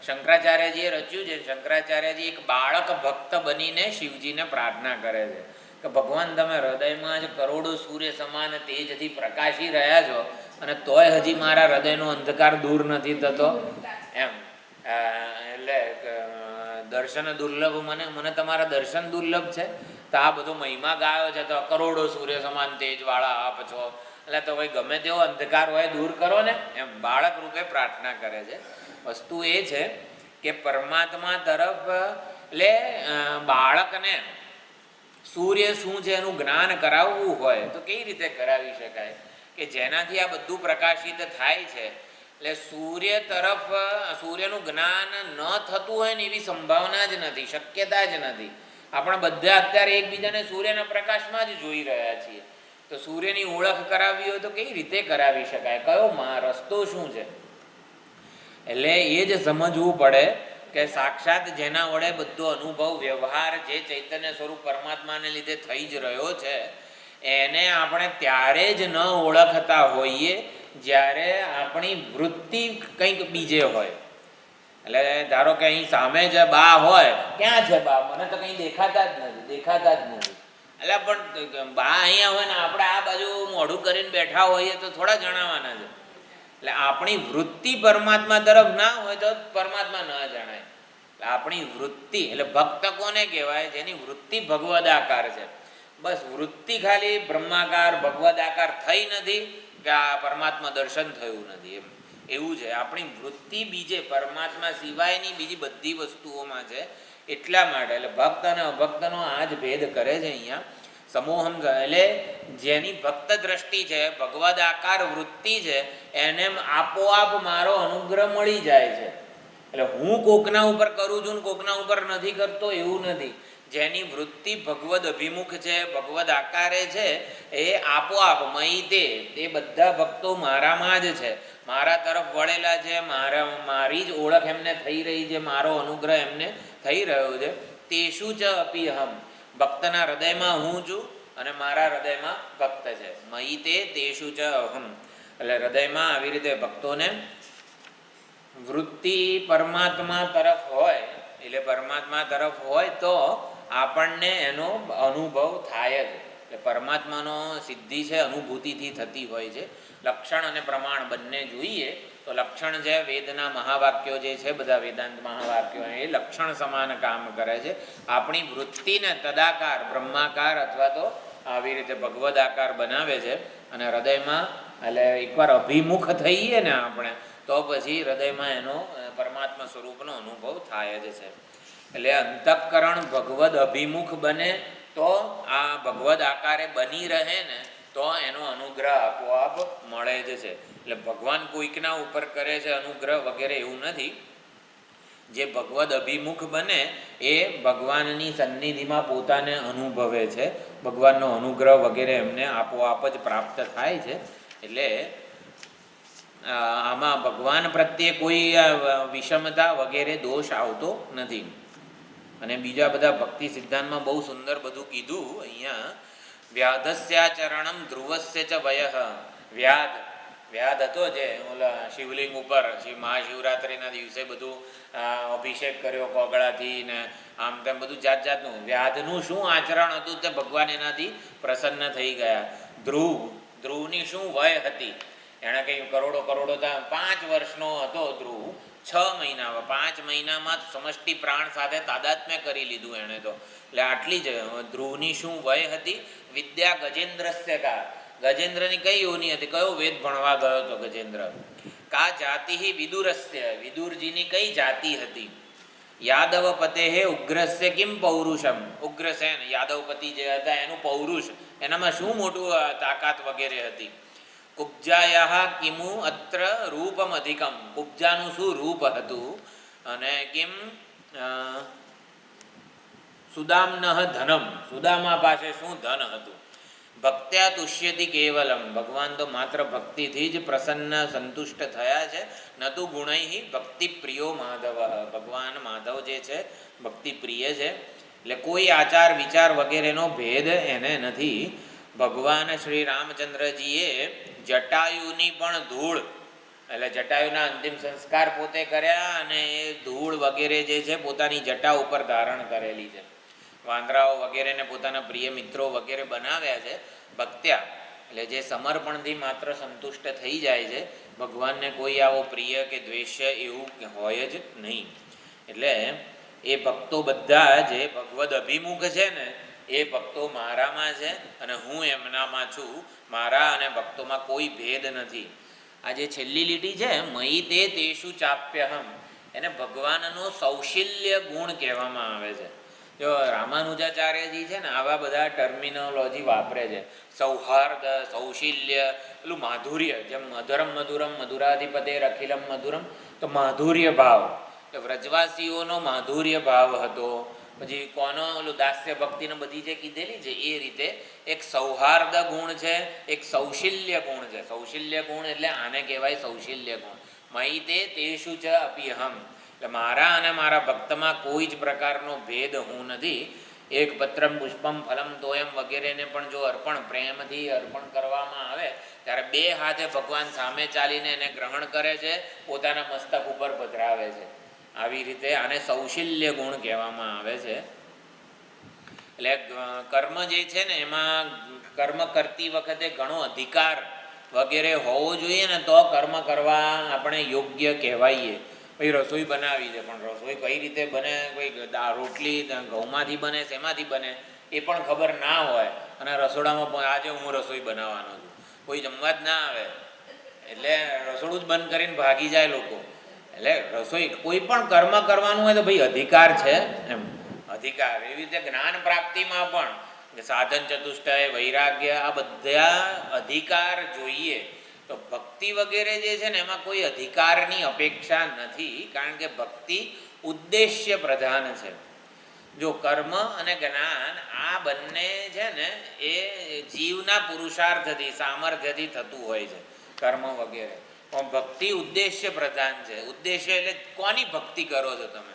A: શંકરાચાર્યજીએ રચ્યું છે. શંકરાચાર્યજી એક બાળક ભક્ત બનીને શિવજીને પ્રાર્થના કરે છે કે ભગવાન તમે હૃદયમાં જ કરોડો સૂર્ય સમાન તેજથી પ્રકાશી રહ્યા છો, અને તોય હજી મારા હૃદયનો અંધકાર દૂર નથી થતો એમ. એટલે દર્શન દુર્લભ મને તમારા દર્શન દુર્લભ છે. તો આ બધો મહિમા ગાયો છે, તો કરોડો સૂર્ય સમાન તેજવાળા આપ છો, એટલે તો ભાઈ ગમે તેવો અંધકાર હોય દૂર કરો ને એમ બાળક રૂપે પ્રાર્થના કરે છે. વસ્તુ એ છે કે પરમાત્મા તરફ એટલે બાળકને સૂર્ય શું છે એનું જ્ઞાન કરાવવું હોય તો કેવી રીતે કરાવી શકાય કે જેનાથી આ બધું પ્રકાશિત થાય છે. એટલે સૂર્ય તરફ સૂર્યનું જ્ઞાન ન થતું હોય ને એવી સંભાવના જ નથી, શક્યતા જ નથી. આપણે બધા અત્યારે એકબીજાને સૂર્યના પ્રકાશમાં જ જોઈ રહ્યા છીએ. તો સૂર્યની ઓળખ કરાવવી હોય તો કેવી રીતે કરાવી શકાય, કયો રસ્તો શું છે? એટલે એ જ સમજવું પડે કે સાક્ષાત જેના વડે બધો અનુભવ વ્યવહાર જે ચૈતન્ય સ્વરૂપ પરમાત્માને લીધે થઈ જ રહ્યો છે, એને આપણે ત્યારે જ ન ઓળખતા હોઈએ જ્યારે આપણી વૃત્તિ કંઈક બીજે હોય. એટલે ધારો કે અહીં સામે જ બા હોય, ક્યાં છે બા? મને તો કંઈ દેખાતા જ નથી. એટલે પણ બા અહીંયા હોય ને આપણે આ બાજુ મોઢું કરીને બેઠા હોઈએ તો થોડા જણાવવાના છે. એટલે આપણી વૃત્તિ પરમાત્મા તરફ ના હોય તો પરમાત્મા ન જણાય. આપણી વૃત્તિ એટલે ભક્ત કોને કહેવાય? જેની વૃત્તિ ભગવદાકાર છે. બસ વૃત્તિ ખાલી બ્રહ્માકાર ભગવદાકાર થઈ નથી કે આ પરમાત્મા દર્શન થયું નથી એમ. એવું છે આપણી વૃત્તિ બીજે પરમાત્મા સિવાયની બીજી બધી વસ્તુઓમાં છે. એટલા માટે એટલે ભક્ત અને અભક્તનો આ જ ભેદ કરે છે અહીંયા. સમોહમ એટલે જેની ભક્ત દ્રષ્ટિ છે, ભગવદાકાર વૃત્તિ છે, એને આપોઆપ મારો અનુગ્રહ મળી જાય છે. એટલે હું કોકના ઉપર કરું છું ને કોકના ઉપર નથી કરતો એવું નથી. જેની વૃત્તિ ભગવદ અભિમુખ છે, ભગવદ આકારે છે, એ આપોઆપ મયી તે બધા ભક્તો મારામાં જ છે, મારા તરફ વળેલા છે, મારી જ ઓળખ એમને થઈ રહી છે, મારો અનુગ્રહ એમને થઈ રહ્યો છે. તેષુ ચ અપી અહમ, ભક્તના હૃદયમાં હું છું અને મારા હૃદયમાં ભક્ત છે. મયી તેષુ ચ અહમ, એટલે હૃદયમાં આવી રીતે ભક્તોને વૃત્તિ પરમાત્મા તરફ હોય, એટલે પરમાત્મા તરફ હોય તો આપણને એનો અનુભવ થાય જ. એટલે પરમાત્માનો સિદ્ધિ છે અનુભૂતિથી થતી હોય છે. લક્ષણ અને પ્રમાણ બંને જોઈએ તો લક્ષણ છે વેદના મહાવાક્યો જે છે બધા વેદાંત મહાવાક્યો એ લક્ષણ સમાન કામ કરે છે. આપણી વૃત્તિને તદાકાર બ્રહ્માકાર અથવા તો આવી રીતે ભગવદાકાર બનાવે છે. અને હૃદયમાં એટલે એકવાર અભિમુખ થઈએ ને આપણે તો પછી હૃદયમાં એનો પરમાત્મા સ્વરૂપનો અનુભવ થાય જ છે. એટલે અંતઃકરણ ભગવદ અભિમુખ બને તો આ ભગવદ આકારે બની રહે ને તો એનો અનુગ્રહ આપોઆપ મળે જ છે. એટલે ભગવાન કોઈકના ઉપર કરે છે અનુગ્રહ વગેરે એવું નથી. જે ભગવદ અભિમુખ બને એ ભગવાનની સન્નિધિમાં પોતાને અનુભવે છે, ભગવાનનો અનુગ્રહ વગેરે એમને આપોઆપ જ પ્રાપ્ત થાય છે. એટલે આમાં ભગવાન પ્રત્યે કોઈ વિષમતા વગેરે દોષ આવતો નથી. અને બીજા બધા ભક્તિ સિદ્ધાંતમાં બહુ સુંદર બધું કીધું અહીંયા વ્યાધસ્યાચરણમ ધ્રુવસ્ય ચ વયઃ. વ્યાધ વ્યાધ હતો જે ઓલા શિવલિંગ ઉપર મહાશિવરાત્રિના દિવસે બધું અભિષેક કર્યો કોગળાથી ને આમ તેમ બધું જાત જાતનું. વ્યાધનું શું આચરણ હતું તે ભગવાન એનાથી પ્રસન્ન થઈ ગયા. ધ્રુવની શું વય હતી? એણે કંઈ કરોડો 5 વર્ષનો હતો ધ્રુવ. 6 મહિનામાં 5 મહિનામાં સમષ્ટિ પ્રાણ સાથે તાદાત્મ્ય કરી લીધું એણે તો. એટલે આટલી જ ધ્રુવની શું વય હતી? વિદ્યા ગજેન્દ્રસ્ય કા. ગજેન્દ્રની કઈ યોની હતી? કયો વેદ ભણવા ગયો હતો ગજેન્દ્ર? કા જાતિ વિદુરસ્ય. વિદુરજીની કઈ જાતિ હતી? યાદવ પતે ઉગ્રસ્ય કિમ પૌરુષમ. ઉગ્રસેન યાદવપતિ જે હતા એનું પૌરુષ, એનામાં શું મોટું તાકાત વગેરે હતી? કુબ્જાયા કિમુ અત્ર રૂપમ અધિકમ. કુબ્જાનું શું રૂપ હતું? અને કિમ સુદામનઃ ધનમ. સુદામા પાસે શું ધન હતું? ભક્ત્યા તુષ્યતિ કેવલમ. ભગવાન તો માત્ર ભક્તિથી જ પ્રસન્ન સંતુષ્ટ થયા છે. ન તો ગુણૈ ભક્તિ પ્રિયો માધવ. ભગવાન માધવ જે છે ભક્તિ પ્રિય છે, એટલે કોઈ આચાર વિચાર વગેરેનો ભેદ એને નથી. ભગવાન શ્રી રામચંદ્રજીએ જટાયુની પણ ધૂળ, એટલે જટાયુના અંતિમ સંસ્કાર પોતે કર્યા અને એ ધૂળ વગેરે જે છે પોતાની જટા ઉપર ધારણ કરેલી છે. વાંદરાઓ વગેરેને પોતાના પ્રિય મિત્રો વગેરે બનાવ્યા છે. ભક્ત્યા એટલે જે સમર્પણથી માત્ર સંતુષ્ટ થઈ જાય છે. ભગવાનને કોઈ આવો પ્રિય કે દ્વેષ્ય એવું હોય જ નહીં. એટલે એ ભક્તો બધા જે ભગવદ અભિમુખ છે ને એ ભક્તો મારામાં છે અને હું એમનામાં છું. મારા અને ભક્તોમાં કોઈ ભેદ નથી. આ જે છેલ્લી લીટી છે મયી તે તેષુ ચાપ્યહમ, એને ભગવાનનો સૌશીલ્ય ગુણ કહેવામાં આવે છે. જો રામાનુજાચાર્યજી છે ને આવા બધા ટર્મિનોલોજી વાપરે છે. સૌહાર્દ, સૌશીલ્ય, પેલું માધુર્ય, જેમ મધુરમ મધુરમ મધુરાધિપતે અખિલમ મધુરમ, તો માધુર્ય ભાવ, કે વ્રજવાસીઓનો માધુર્ય ભાવ હતો. પછી કોનો ઓલું દાસ્ય ભક્તિને બધી જે કીધેલી છે એ રીતે એક સૌહાર્દ ગુણ છે, એક સૌશીલ્ય ગુણ છે. સૌશીલ્ય ગુણ એટલે આને કહેવાય સૌશીલ્ય ગુણ. મયી તે તેષુ ચ અપિહમ, એટલે મારા અને મારા ભક્તમાં કોઈ જ પ્રકારનો ભેદ હું નથી. એક પત્રમ પુષ્પમ ફલમ તોયમ વગેરેને પણ જો અર્પણ પ્રેમથી અર્પણ કરવામાં આવે ત્યારે 2 હાથે ભગવાન સામે ચાલીને એને ગ્રહણ કરે છે, પોતાના મસ્તક ઉપર પધરાવે છે. આવી રીતે આને સૌશીલ્ય ગુણ કહેવામાં આવે છે. એટલે કર્મ જે છે ને એમાં કર્મ કરતી વખતે ઘણો અધિકાર વગેરે હોવો જોઈએ ને તો કર્મ કરવા આપણે યોગ્ય કહેવાઈએ. ભાઈ રસોઈ બનાવી છે, પણ રસોઈ કઈ રીતે બને, કોઈ રોટલી ઘઉંમાંથી બને શેમાંથી બને એ પણ ખબર ના હોય અને રસોડામાં આજે હું રસોઈ બનાવવાનો છું, કોઈ જમવા જ ના આવે એટલે રસોડું જ બંધ કરીને ભાગી જાય લોકો. એટલે રસોઈ કોઈ પણ કર્મ કરવાનું હોય તો ભાઈ અધિકાર છે એમ. અધિકાર એવી રીતે જ્ઞાન પ્રાપ્તિમાં પણ સાધન ચતુષ્ટય, વૈરાગ્ય, આ બધા અધિકાર જોઈએ. તો ભક્તિ વગેરે જે છે ને એમાં કોઈ અધિકારની અપેક્ષા નથી, કારણ કે ભક્તિ ઉદ્દેશ્ય પ્રધાન છે. જો કર્મ અને જ્ઞાન આ બંને છે ને એ જીવના પુરુષાર્થથી સામર્થ્યથી થતું હોય છે કર્મ વગેરે. પણ ભક્તિ ઉદ્દેશ્ય પ્રધાન છે. ઉદ્દેશ્ય એટલે કોની ભક્તિ કરો છો તમે?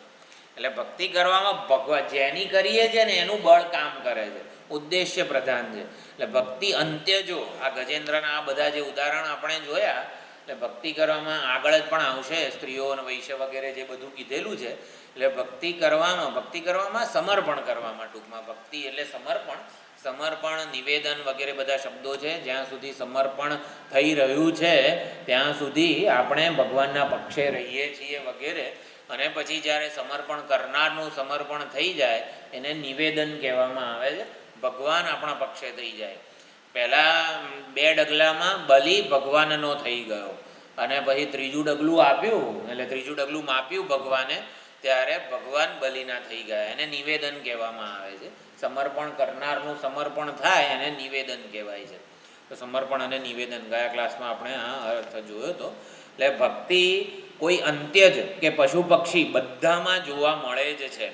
A: એટલે ભક્તિ કરવામાં ભગવાન જેની કરીએ છીએ ને એનું બળ કામ કરે છે, ઉદ્દેશ્ય પ્રધાન છે. એટલે ભક્તિ અંત્ય જો આ ગજેન્દ્રના આ બધા જે ઉદાહરણ આપણે જોયા, એટલે ભક્તિ કરવામાં આગળ જ પણ આવશે સ્ત્રીઓ અને વૈશ્ય વગેરે જે બધું કીધેલું છે. એટલે ભક્તિ કરવામાં સમર્પણ કરવામાં, ટૂંકમાં ભક્તિ એટલે સમર્પણ, નિવેદન વગેરે બધા શબ્દો છે. જ્યાં સુધી સમર્પણ થઈ રહ્યું છે ત્યાં સુધી આપણે ભગવાનના પક્ષે રહીએ છીએ વગેરે. અને પછી જ્યારે સમર્પણ કરનારનું સમર્પણ થઈ જાય એને નિવેદન કહેવામાં આવે છે. ભગવાન આપણા પક્ષે થઈ જાય. પહેલાં 2 ડગલામાં બલિ ભગવાનનો થઈ ગયો અને પછી 3જું ડગલું આપ્યું, એટલે 3જું ડગલું માપ્યું ભગવાને, ત્યારે ભગવાન બલિના થઈ ગયા. એને નિવેદન કહેવામાં આવે છે. સમર્પણ કરનારનું સમર્પણ થાય એને નિવેદન કહેવાય છે. તો સમર્પણ અને નિવેદન ગયા ક્લાસમાં આપણે આ અર્થ જોયો હતો. એટલે ભક્તિ કોઈ અંત્ય જ કે પશુ પક્ષી બધામાં જોવા મળે જ છે.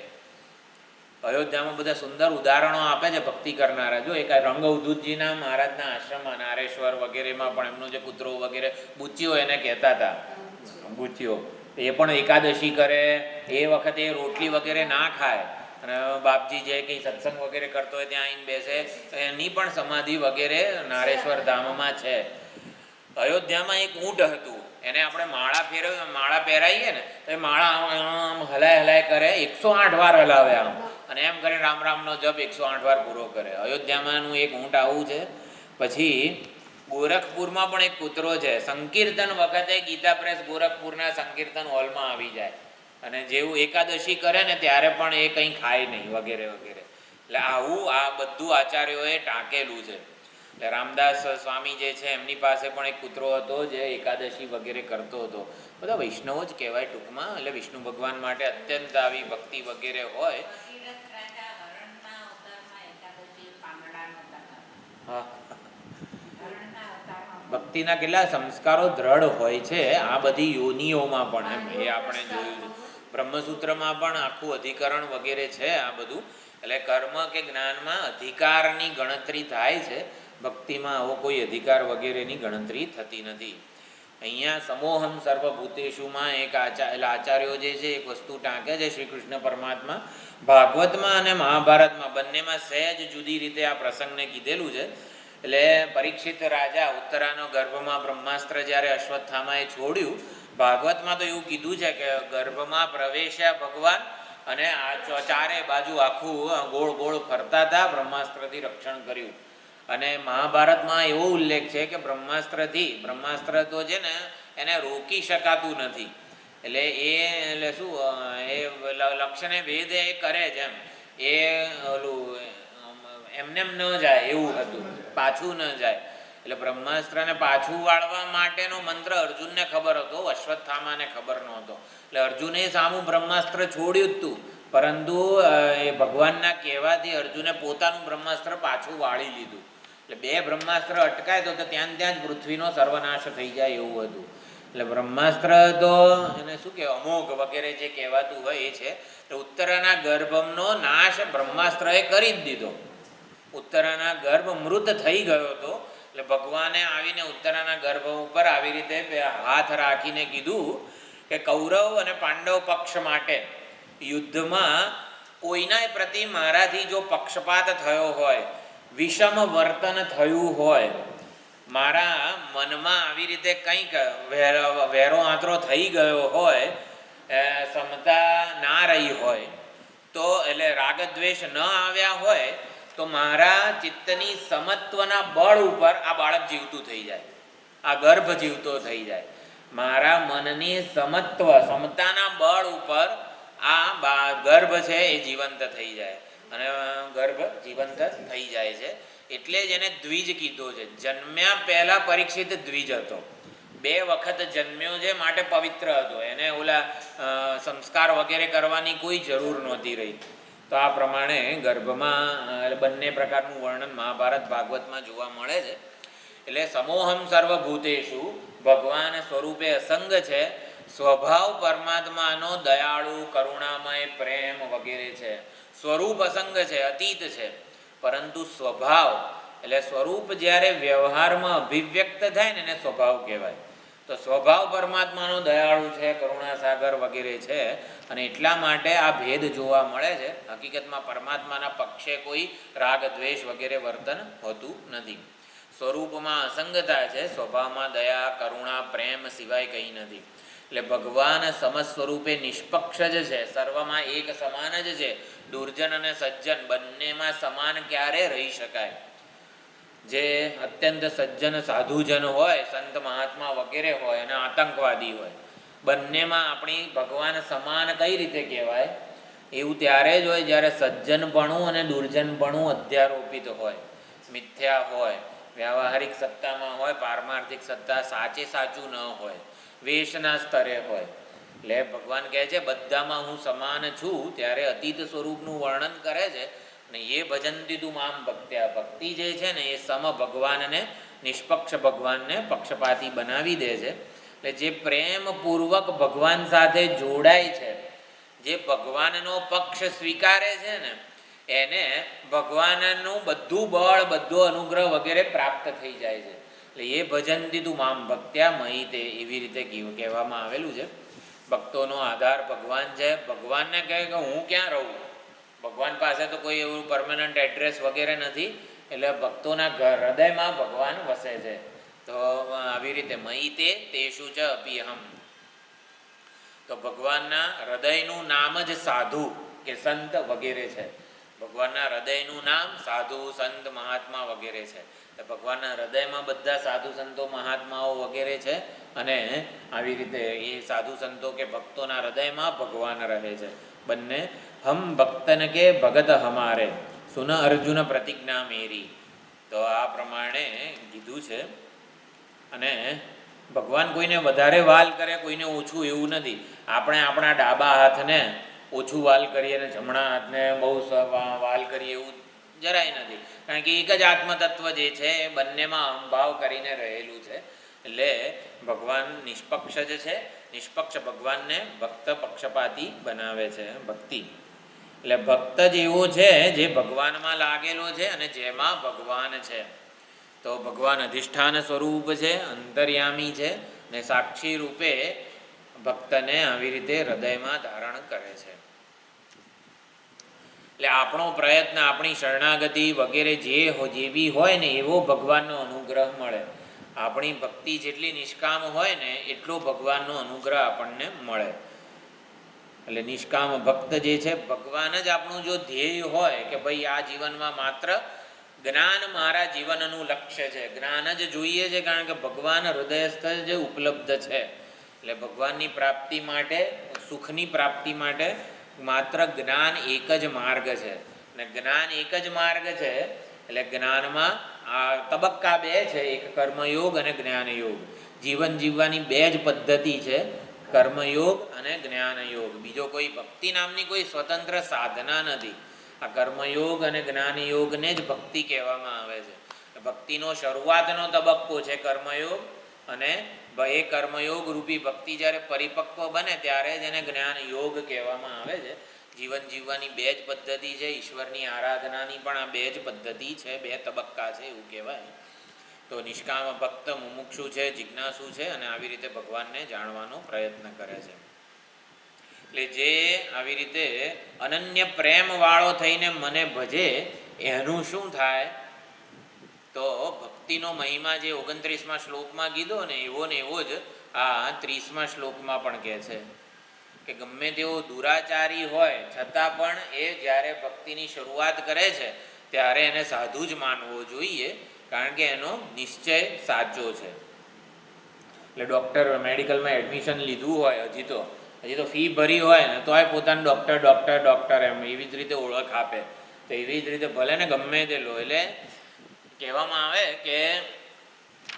A: અયોધ્યામાં બધા સુંદર ઉદાહરણો આપે છે ભક્તિ કરનારા. જો એક રંગઅવધૂતજીના મહારાજના આશ્રમમાં નારેશ્વર વગેરેમાં પણ એમનો જે કૂતરો વગેરે બુચ્ચીઓ એને કહેતા હતા, બુચ્ચીઓ, એ પણ એકાદશી કરે એ વખતે રોટલી વગેરે ના ખાય અને બાપજી જે કંઈ સત્સંગ વગેરે કરતો હોય ત્યાં આવીને બેસે, એની પણ સમાધિ વગેરે નારેશ્વર ધામમાં છે. અયોધ્યામાં એક ઊંટ હતું, એને આપણે માળા પહેરાવીએ ને તો એ માળા આમ હલાય કરે, 108 વાર હલાવે આમ, અને એમ કરીને રામ રામનો જપ 108 વાર પૂરો કરે. અયોધ્યામાંનું એક ઊંટ આવું છે. પછી ગોરખપુરમાં પણ એક કૂતરો છે. સંકીર્તન વખતે ગીતા પ્રેસ ગોરખપુરના સંકીર્તન હોલમાં આવી જાય, અને જેવું એકાદશી કરે ને ત્યારે પણ એ કંઈ ખાય નહીં વગેરે વગેરે. એટલે આવું આ બધું આચાર્યોએ ટાંકેલું છે. એટલે રામદાસ સ્વામી જે છે એમની પાસે પણ એક કૂતરો હતો જે એકાદશી વગેરે કરતો હતો. બધા વૈષ્ણવો જ કહેવાય ટૂંકમાં. એટલે વિષ્ણુ ભગવાન માટે અત્યંત આવી ભક્તિ વગેરે હોય. હા, ભક્તિના કેટલા સંસ્કારો દ્રઢ હોય છે આ બધી યોનિઓમાં પણ, એમ એ આપણે જોયું છે. બ્રહ્મસૂત્રમાં પણ આખું અધિકરણ વગેરે છે આ બધું. એટલે કર્મ કે જ્ઞાનમાં અધિકારની ગણતરી થાય છે, ભક્તિમાં આવો કોઈ અધિકાર વગેરેની ગણતરી થતી નથી. અહીંયા સમોહમ સર્વભૂતેશુમાં એક આચાર્યો જે છે એક વસ્તુ ટાંકે છે. શ્રી કૃષ્ણ પરમાત્મા ભાગવતમાં અને મહાભારતમાં બંનેમાં સહેજ જુદી રીતે આ પ્રસંગને કીધેલું છે. એટલે પરીક્ષિત રાજા ઉત્તરાનો ગર્ભમાં બ્રહ્માસ્ત્ર જ્યારે અશ્વત્થામાએ છોડ્યું, ભાગવતમાં તો એવું કીધું છે કે ગર્ભમાં પ્રવેશ્યા ભગવાન અને આ ચારે બાજુ આખું ગોળ ગોળ ફરતા હતા, બ્રહ્માસ્ત્રથી રક્ષણ કર્યું. અને મહાભારતમાં એવો ઉલ્લેખ છે કે બ્રહ્માસ્ત્ર તો છે ને એને રોકી શકાતું નથી. એટલે શું એ લક્ષ્યને ભેદ એ કરે છે, એમ એ ઓલું એમને ન જાય એવું હતું, પાછું ન જાય. એટલે બ્રહ્માસ્ત્રને પાછું વાળવા માટેનો મંત્ર અર્જુનને ખબર હતો, અશ્વત્થામાને ખબર નહોતો. એટલે અર્જુને સામું બ્રહ્માસ્ત્ર છોડ્યું જ હતું, પરંતુ એ ભગવાનના કહેવાથી અર્જુને પોતાનું બ્રહ્માસ્ત્ર પાછું વાળી લીધું. એટલે બે બ્રહ્માસ્ત્ર અટકાય તો ત્યાં જ પૃથ્વીનો સર્વનાશ થઈ જાય એવું હતું. એટલે બ્રહ્માસ્ત્ર તો એને શું કહેવાય, અમોઘ વગેરે જે કહેવાતું હોય એ છે. એટલે ઉત્તરાના ગર્ભનો નાશ બ્રહ્માસ્ત્રએ કરી જ દીધો. ઉત્તરાના ગર્ભ મૃત થઈ ગયો હતો. એટલે ભગવાને આવીને ઉત્તરાના ગર્ભ ઉપર આવી રીતે હાથ રાખીને કીધું કે કૌરવ અને પાંડવ પક્ષ માટે યુદ્ધમાં કોઈના પ્રતિ મારાથી જો પક્ષપાત થયો હોય, વિષમ વર્તન થયું હોય, મારા મનમાં આવી રીતે કંઈક વેરો આંતરો થઈ ગયો હોય, ક્ષમતા ના રહી હોય, તો એટલે રાગદ્વેષ ન આવ્યા હોય, તો મારા ચિત્તની સમત્વના બળ ઉપર આ બાળક જીવતું થઈ જાય, આ ગર્ભ જીવતો થઈ જાય. મારા મનની સમતાના બળ ઉપર આ ગર્ભ છે એ જીવંત થઈ જાય, અને ગર્ભ જીવંત થઈ જાય છે. એટલે જ એને દ્વિજ કીધો છે. જન્મ્યા પહેલાં પરીક્ષિત દ્વિજ હતો, 2 વખત જન્મ્યો છે માટે પવિત્ર હતો, એને ઓલા સંસ્કાર વગેરે કરવાની કોઈ જરૂર નહોતી રહી. તો આ પ્રમાણે ગર્ભમાં બંને પ્રકારનું વર્ણન મહાભારત ભાગવતમાં જોવા મળે છે. એટલે સમોહમ સર્વભૂતેષુ, ભગવાન સ્વરૂપે અસંગ છે, સ્વભાવ પરમાત્માનો દયાળુ કરુણામય પ્રેમ વગેરે છે. સ્વરૂપ અસંગ છે, અતીત છે, પરંતુ સ્વભાવ એટલે સ્વરૂપ જ્યારે વ્યવહારમાં અભિવ્યક્ત થાય ને એને સ્વભાવ કહેવાય. તો સ્વભાવ પરમાત્માનો દયાળુ છે, કરુણાસાગર વગેરે છે, અને એટલા માટે આ ભેદ જોવા મળે છે. હકીકતમાં પરમાત્માના પક્ષે કોઈ રાગ દ્વેષ વગેરે વર્તન હોતું નથી. સ્વરૂપમાં અસંગતા છે, સ્વભાવમાં દયા કરુણા પ્રેમ સિવાય કંઈ નથી. એટલે ભગવાન સમસ્ત સ્વરૂપે નિષ્પક્ષ જ છે, સર્વમાં એક સમાન જ છે. દુર્જન અને સજ્જન બંનેમાં સમાન ક્યારે રહી શકાય? જે અત્યંત સજ્જન સાધુજન હોય, સંત મહાત્મા વગેરે હોય, અને આતંકવાદી હોય, બંનેમાં આપણી ભગવાન સમાન કઈ રીતે કહેવાય? એવું ત્યારે જ હોય જ્યારે સજ્જનપણું અને દુર્જનપણું અધ્યારોપિત હોય, મિથ્યા હોય, વ્યાવહારિક સત્તામાં હોય, પારમાર્થિક સત્તા સાચે સાચું ન હોય, વેશના સ્તરે હોય. એટલે ભગવાન કહે છે બધામાં હું સમાન છું, ત્યારે અતીત સ્વરૂપનું વર્ણન કરે છે. અને એ ભજનતી તું મામ ભક્ત્યા, ભક્તિ જે છે ને એ સમ ભગવાનને, નિષ્પક્ષ ભગવાનને પક્ષપાતી બનાવી દે છે. એટલે જે પ્રેમપૂર્વક ભગવાન સાથે જોડાય છે, જે ભગવાનનો પક્ષ સ્વીકારે છે ને, એને ભગવાનનું બધું બળ, બધો અનુગ્રહ વગેરે પ્રાપ્ત થઈ જાય છે. એટલે એ ભજનતી તું મામ ભક્ત્યા મહી તે, એવી રીતે કહેવામાં આવેલું છે. ભક્તોનો આધાર ભગવાન છે. ભગવાનને કહે કે હું ક્યાં રહું, ભગવાન પાસે તો કોઈ એવું પરમનન્ટ એડ્રેસ વગેરે નથી, એટલે ભક્તોના હૃદયમાં ભગવાન વસે છે. તો આવી રીતે મયી તે તેષુ ચ અપિહમ. તો ભગવાનના હૃદયનું નામ જ સાધુ કે સંત વગેરે છે. ભગવાનના હૃદયનું નામ સાધુ સંત મહાત્મા વગેરે છે. ભગવાનના હૃદયમાં બધા સાધુ સંતો મહાત્માઓ વગેરે છે, અને આવી રીતે એ સાધુ સંતો કે ભક્તોના હૃદયમાં ભગવાન રહે છે બંને. હમ ભક્તન કે ભગત હમારે સુન અર્જુન પ્રતિજ્ઞા મેરી. તો આ પ્રમાણે કીધું છે. અને ભગવાન કોઈને વધારે વાલ કરે, કોઈને ઓછું એવું નથી. આપણે આપણા ડાબા હાથને ઓછું વાલ કરીએ અને જમણા હાથને બહુ વાલ કરીએ એવું જરાય નથી. કારણ કે એક જ આત્મતત્વ જે છે એ બંનેમાં અહંભાવ કરીને રહેલું છે. એટલે ભગવાન નિષ્પક્ષ જ છે. નિષ્પક્ષ ભગવાનને ભક્ત પક્ષપાતી બનાવે છે ભક્તિ. એટલે ભક્ત જ એવો છે જે ભગવાનમાં લાગેલો છે અને જેમાં ભગવાન છે. તો ભગવાન અધિષ્ઠાન સ્વરૂપ છે, અંતર્યામી છે, ને સાક્ષી રૂપે ભક્તને આવી રીતે હૃદયમાં ધારણ કરે છે. એટલે આપણો પ્રયત્ન, આપણી શરણાગતિ વગેરે જેવી હોય ને એવો ભગવાનનો અનુગ્રહ મળે. આપણી ભક્તિ જેટલી નિષ્કામ હોય ને એટલો ભગવાનનો અનુગ્રહ આપણને મળે. એટલે નિષ્કામ ભક્ત જે છે, ભગવાન જ આપણું જો ધ્યેય હોય કે ભાઈ આ જીવનમાં માત્ર જ્ઞાન મારા જીવનનું લક્ષ્ય છે, જ્ઞાન જ જોઈએ છે, કારણ કે ભગવાન હૃદયસ્થ જ ઉપલબ્ધ છે. એટલે ભગવાનની પ્રાપ્તિ માટે, સુખની પ્રાપ્તિ માટે માત્ર જ્ઞાન એક જ માર્ગ છે. અને જ્ઞાન એક જ માર્ગ છે એટલે જ્ઞાનમાં આ તબક્કા બે છે, એક કર્મયોગ અને જ્ઞાનયોગ. જીવન જીવવાની બે જ પદ્ધતિ છે, કર્મયોગ અને જ્ઞાનયોગ. બીજો કોઈ ભક્તિ નામની કોઈ સ્વતંત્ર સાધના નથી. આ કર્મયોગ અને જ્ઞાનયોગને જ ભક્તિ કહેવામાં આવે છે. ભક્તિનો શરૂઆતનો તબક્કો છે કર્મયોગ, અને એ કર્મયોગ રૂપી ભક્તિ જ્યારે પરિપક્વ બને ત્યારે જ એને જ્ઞાનયોગ કહેવામાં આવે છે. જીવન જીવવાની બે જ પદ્ધતિ છે. ઈશ્વરની આરાધનાની પણ આ બે જ પદ્ધતિ છે, બે તબક્કા છે એવું કહેવાય. તો નિષ્કામ ભક્ત મુમુક્ષુ છે, જિજ્ઞાસુ છે, અને આવી રીતે ભગવાનને જાણવાનો પ્રયત્ન કરે છે. એટલે જે આવી રીતે અનન્ય પ્રેમવાળો થઈને મને ભજે એનું શું થાય? તો ભક્તિનો મહિમા જે 29મા શ્લોકમાં કીધો ને એવો જ આ 30મા શ્લોકમાં પણ કહે છે કે ગમે તેવો દુરાચારી હોય છતાં પણ એ જ્યારે ભક્તિની શરૂઆત કરે છે ત્યારે એને સાધુ જ માનવો જોઈએ, કારણ કે એનો નિશ્ચય સાચો છે. એટલે ડૉક્ટર મેડિકલમાં એડમિશન લીધું હોય, હજી તો ફી ભરી હોય ને તોય પોતાનું ડૉક્ટર એમ એવી જ રીતે ઓળખ આપે. તો એવી જ રીતે ભલે ને ગમે તે લો. એટલે કહેવામાં આવે કે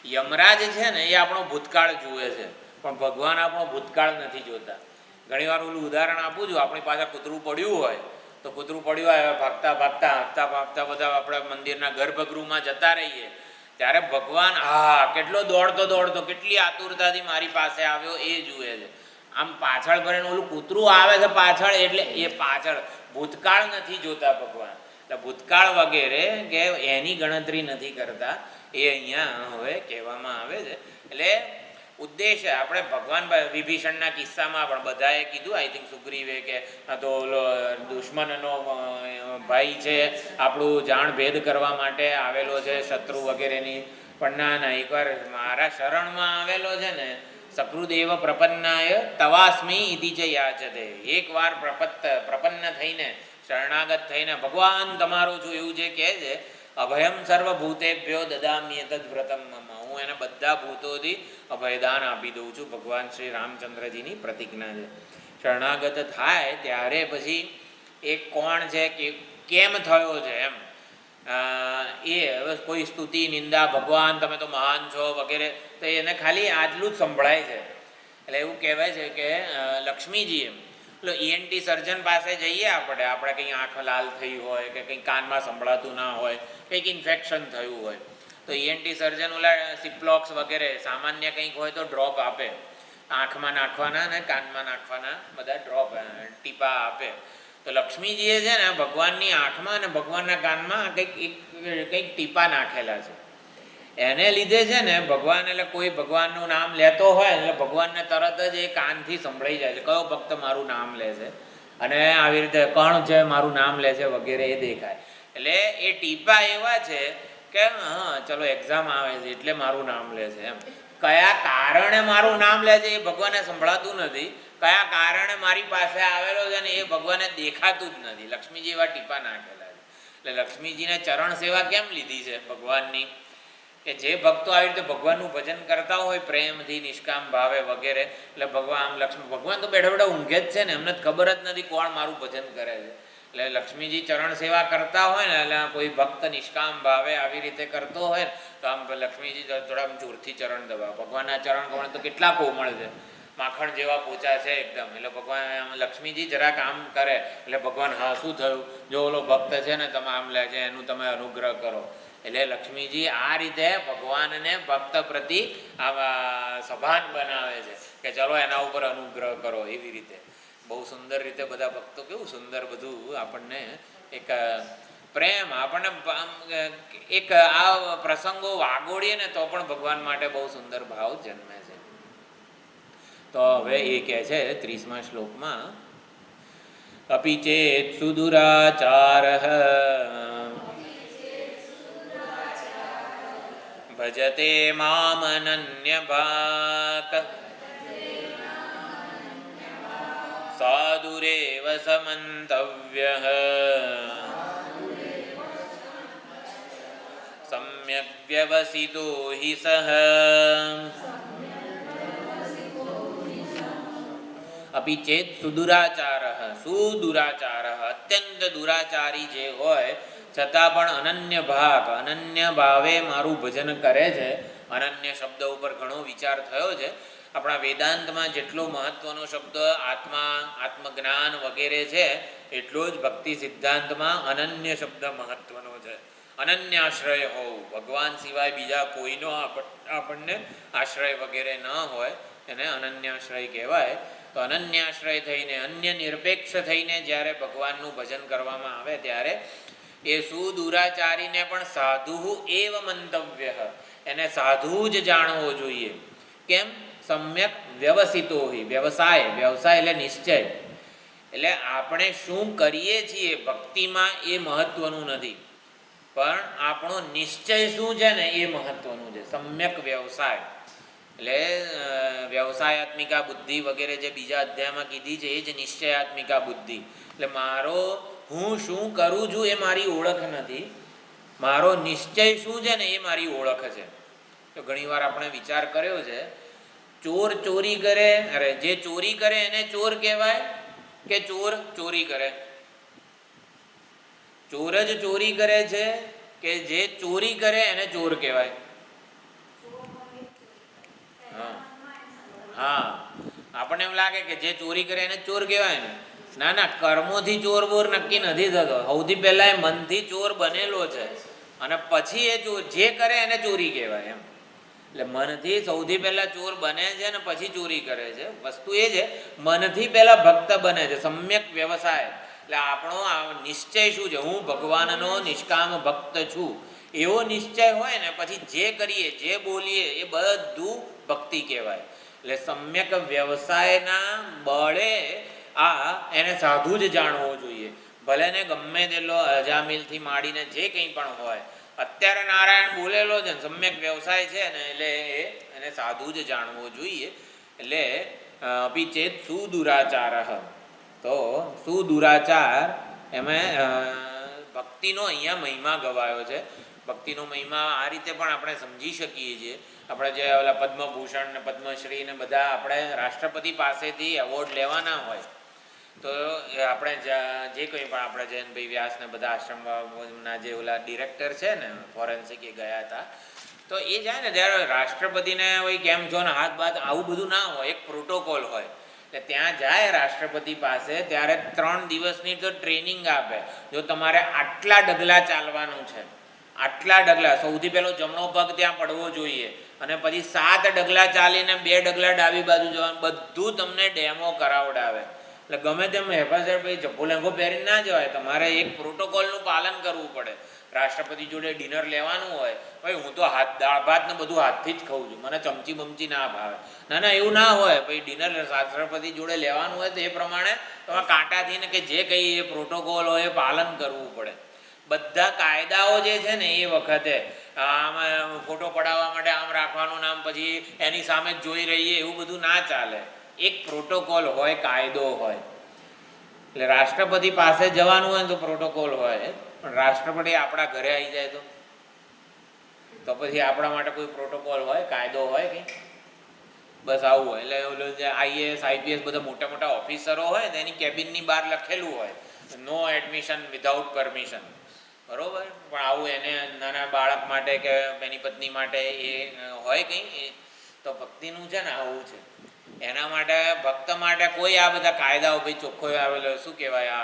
A: યમરાજ છે ને એ આપણો ભૂતકાળ જુએ છે, પણ ભગવાન આપણો ભૂતકાળ નથી જોતા. ઘણીવાર ઓલું ઉદાહરણ આપું છું, આપણી પાસે કૂતરું પડ્યું હોય તો કૂતરું પડ્યું હોય, ભાગતા બધા આપણે મંદિરના ગર્ભગૃહમાં જતા રહીએ ત્યારે ભગવાન કેટલો દોડતો કેટલી આતુરતાથી મારી પાસે આવ્યો એ જુએ છે. આમ પાછળ ભરીને ઓલું કૂતરું આવે છે પાછળ, એટલે એ પાછળ ભૂતકાળ નથી જોતા ભગવાન. એટલે ભૂતકાળ વગેરે કે એની ગણતરી નથી કરતા, એ અહીંયા હવે કહેવામાં આવે છે. એટલે ઉદ્દેશ આપણે ભગવાન વિભીષણના કિસ્સામાં પણ બધાએ કીધું, આઈ થિંક સુગ્રીવે કે તો ઓલો દુશ્મનનો ભાઈ છે, આપણું જાણ ભેદ કરવા માટે આવેલો છે શત્રુ વગેરેની, પણ ના એકવાર મારા શરણમાં આવેલો છે ને સકૃદેવ પ્રપન્નાય તવાસ્મી ઇતિ ચ યાચતે. એકવાર પ્રપન્ન થઈને શરણાગત થઈને ભગવાન તમારો છું એવું જે કહે છે, અભયમ સર્વભૂતેભ્યો દદામ્યતદ વ્રતમ મમ, હું એને બધા ભૂતોથી અભયદાન આપી દઉં છું. ભગવાન શ્રી રામચંદ્રજીની પ્રતિજ્ઞા છે. શરણાગત થાય ત્યારે પછી એ કોણ છે કે કેમ થયો છે એમ એ હવે કોઈ સ્તુતિ નિંદા, ભગવાન તમે તો મહાન છો વગેરે, તો એને ખાલી આટલું જ સંભળાય છે. એટલે એવું કહેવાય છે કે લક્ષ્મીજીએ એટલે ENT સર્જન પાસે જઈએ આપણે કંઈ આંખ લાલ થઈ હોય કે કંઈ કાનમાં સંભળાતું ના હોય, કંઈક ઇન્ફેક્શન થયું હોય, તો ENT સર્જન ઓલા સિપ્લોક્સ વગેરે સામાન્ય કંઈક હોય તો ડ્રોપ આપે, આંખમાં નાખવાના અને કાનમાં નાખવાના બધા ડ્રોપ ટીપા આપે. તો લક્ષ્મીજીએ છે ને ભગવાનની આંખમાં અને ભગવાનના કાનમાં કંઈક ટીપા નાખેલા છે. એને લીધે છે ને ભગવાન, એટલે કોઈ ભગવાનનું નામ લેતો હોય એટલે ભગવાનને તરત જ એ કાનથી સંભળાઈ જાય છે કયો ભક્ત મારું નામ લે છે. અને આવી રીતે કણ છે મારું નામ લે છે વગેરે એ દેખાય. એટલે એ ટીપા એવા છે કે હા ચલો એક્ઝામ આવે છે એટલે મારું નામ લે છે એમ. કયા કારણે મારું નામ લે છે એ ભગવાનને સંભળાતું નથી, કયા કારણે મારી પાસે આવેલો છે ને એ ભગવાનને દેખાતું જ નથી. લક્ષ્મીજી એવા ટીપા નાખેલા છે. એટલે લક્ષ્મીજીને ચરણ સેવા કેમ લીધી છે ભગવાનની? કે જે ભક્તો આવી રીતે ભગવાનનું ભજન કરતા હોય પ્રેમથી, નિષ્કામ ભાવે વગેરે, એટલે ભગવાન તો બેઠા બેઠા ઊંઘે જ છે ને, એમને ખબર જ નથી કોણ મારું ભજન કરે છે. એટલે લક્ષ્મીજી ચરણ સેવા કરતા હોય ને, એટલે કોઈ ભક્ત નિષ્કામ ભાવે આવી રીતે કરતો હોય ને તો આમ લક્ષ્મીજી થોડા જોરથી ચરણ દબાવે. ભગવાનના ચરણ કોણ તો કેટલા કોમળ છે, માખણ જેવા પોચા છે એકદમ. એટલે ભગવાન લક્ષ્મીજી જરાક આમ કરે એટલે ભગવાન હા શું થયું, જો ઓલો ભક્ત છે ને તમે આમ લે છે એનું તમે અનુગ્રહ કરો. એટલે લક્ષ્મીજી આ રીતે ભગવાનને ભક્ત પ્રતિ સભાન બનાવે છે કે ચલો એના ઉપર અનુગ્રહ કરો. એવી રીતે બહુ સુંદર રીતે બધા ભક્તો કેવું સુંદર બધું આપણને એક પ્રેમ, આપણને એક આ પ્રસંગો વાગોડીએ ને તો પણ ભગવાન માટે બહુ સુંદર ભાવ જન્મે છે. તો હવે એ કહે છે 30મા શ્લોકમાં, અપિ ચેત સુદુરાચાર ભજતે મામ અનન્ય ભાક સાધુરેવ સમંતવ્યઃ સમ્યક વ્યવસિતો હિ સઃ. અપિ ચેત સુદુરાચાર, અત્યંત દુરાચારી જે હોય છતાં પણ અનન્ય ભાવે મારું ભજન કરે છે. અનન્ય શબ્દ ઉપર ઘણો વિચાર થયો છે. આપણા વેદાંતમાં જેટલો મહત્વનો શબ્દ આત્મજ્ઞાન વગેરે છે એટલો જ ભક્તિ સિદ્ધાંતમાં અનન્ય શબ્દ મહત્વનો છે. અનન્ય આશ્રય હોવું, ભગવાન સિવાય બીજા કોઈનો આપણને આશ્રય વગેરે ન હોય એને અનન્યાશ્રય કહેવાય. તો અનન્યાશ્રય થઈને, અન્ય નિરપેક્ષ થઈને જ્યારે ભગવાનનું ભજન કરવામાં આવે ત્યારે એ સુદુરાચારીને પણ સાધુ એવ મંતવ્ય, એને સાધુ જ જાણવો જોઈએ. કેમ? સમ્યક વ્યવસિતો હિ, વ્યવસાય એટલે નિશ્ચય. એટલે આપણે શું કરીએ છીએ ભક્તિમાં એ મહત્વનું નથી, પણ આપણો નિશ્ચય શું છે ને એ મહત્વનું છે. સમ્યક વ્યવસાય એટલે વ્યવસાયાત્મિકા બુદ્ધિ વગેરે જે બીજા અધ્યાયમાં કીધી છે એ જ નિશ્ચયાત્મિકા બુદ્ધિ. એટલે મારો હું શું કરું છું એ મારી ઓળખ નથી, મારો નિશ્ચય શું છે ને એ મારી ઓળખ છે. તો ઘણીવાર આપણે વિચાર કર્યો છે, ચોર ચોરી કરે, જે ચોરી કરે એને ચોર કહેવાય કે ચોર ચોરી કરે? ચોર જ ચોરી કરે છે કે જે ચોરી કરે એને ચોર કહેવાય? હા, આપણને એમ લાગે કે જે ચોરી કરે એને ચોર કહેવાય ને. ના, કર્મોથી ચોર બોર નક્કી નથી થતો. સૌથી પહેલા એ મનથી ચોર બનેલો છે અને પછી એ જે કરે એને ચોરી કહેવાય એમ. એટલે મનથી સૌથી પહેલા ચોર બને છે ને પછી ચોરી કરે છે. વસ્તુ એ છે, મનથી પહેલા ભક્ત બને છે. સમ્યક વ્યવસાય એટલે આપણો નિશ્ચય શું છે, હું ભગવાનનો નિષ્કામ ભક્ત છું એવો નિશ્ચય હોય ને પછી જે કરીએ જે બોલીએ એ બધું ભક્તિ કહેવાય. એટલે સમ્યક વ્યવસાયના બળે એને સાધુ જ જાણવો જોઈએ. ભલે ને ગમે તેટલો અજામિલથી માંડીને જે કંઈ પણ હોય, અત્યારે નારાયણ બોલેલો છે ને સમ્યક વ્યવસાય છે ને એટલે એને સાધુ જ જાણવો જોઈએ. એટલે અપિ ચેત સુદુરાચાર, તો સુદુરાચાર એમાં ભક્તિનો અહીંયા મહિમા ગવાયો છે. ભક્તિનો મહિમા આ રીતે પણ આપણે સમજી શકીએ છીએ. આપણે જે ઓલા પદ્મભૂષણ ને પદ્મશ્રી ને બધા આપણે રાષ્ટ્રપતિ પાસેથી એવોર્ડ લેવાના હોય તો આપણે જે કંઈ પણ આપણે જયંતભાઈ વ્યાસ ને બધા આશ્રમના જે ઓલા ડિરેક્ટર છે ને ફોરેન્સિક એ ગયા હતા, તો એ જાય ને ત્યારે રાષ્ટ્રપતિને હોય કેમ છો ને હાથ બાથ આવું બધું ના હોય, એક પ્રોટોકોલ હોય. એટલે ત્યાં જાય રાષ્ટ્રપતિ પાસે ત્યારે 3 દિવસની તો ટ્રેનિંગ આપે. જો તમારે આટલા ડગલા ચાલવાનું છે, આટલા ડગલા, સૌથી પહેલો જમણો પગ ત્યાં પડવો જોઈએ અને પછી 7 ડગલા ચાલીને 2 ડગલા ડાબી બાજુ જવાનું, બધું તમને ડેમો કરાવડાવે. એટલે ગમે તેમ હેફાઝર ભાઈ જબ્બો લેંઘો પહેરીને ના જવાય. તમારે એક પ્રોટોકોલનું પાલન કરવું પડે. રાષ્ટ્રપતિ જોડે ડિનર લેવાનું હોય, ભાઈ હું તો દાળ ભાત ને બધું હાથથી જ ખાઉં છું, મને ચમચી બમચી ના ભાવે. ના ના, એવું ના હોય. ભાઈ ડિનર રાષ્ટ્રપતિ જોડે લેવાનું હોય તો એ પ્રમાણે તમે કાંટાથી ને કે જે કંઈ એ પ્રોટોકોલ હોય એ પાલન કરવું પડે. બધા કાયદાઓ જે છે ને એ વખતે આમ ફોટો પડાવવા માટે આમ રાખવાનું નામ, પછી એની સામે જ જોઈ રહીએ, એવું બધું ના ચાલે. એક પ્રોટોકોલ હોય, કાયદો હોય. એટલે રાષ્ટ્રપતિ પાસે જવાનું હોય તો પ્રોટોકોલ હોય, પણ રાષ્ટ્રપતિ આપણા ઘરે આવી જાય તો પછી આપણા માટે કોઈ પ્રોટોકોલ હોય, કાયદો હોય કંઈ? બસ આવું હોય. એટલે ઓલું જે IAS IPS બધા મોટા મોટા ઓફિસરો હોય ને એની કેબિનની બહાર લખેલું હોય નો એડમિશન વિધાઉટ પરમિશન, બરાબર. પણ આવું એને નાના બાળક માટે કે એની પત્ની માટે એ હોય કંઈ? તો ભક્તિનું છે ને આવું છે. એના માટે ભક્ત માટે કોઈ આ બધા કાયદાઓ ભાઈ ચોખ્ખો આવેલો, શું કહેવાય,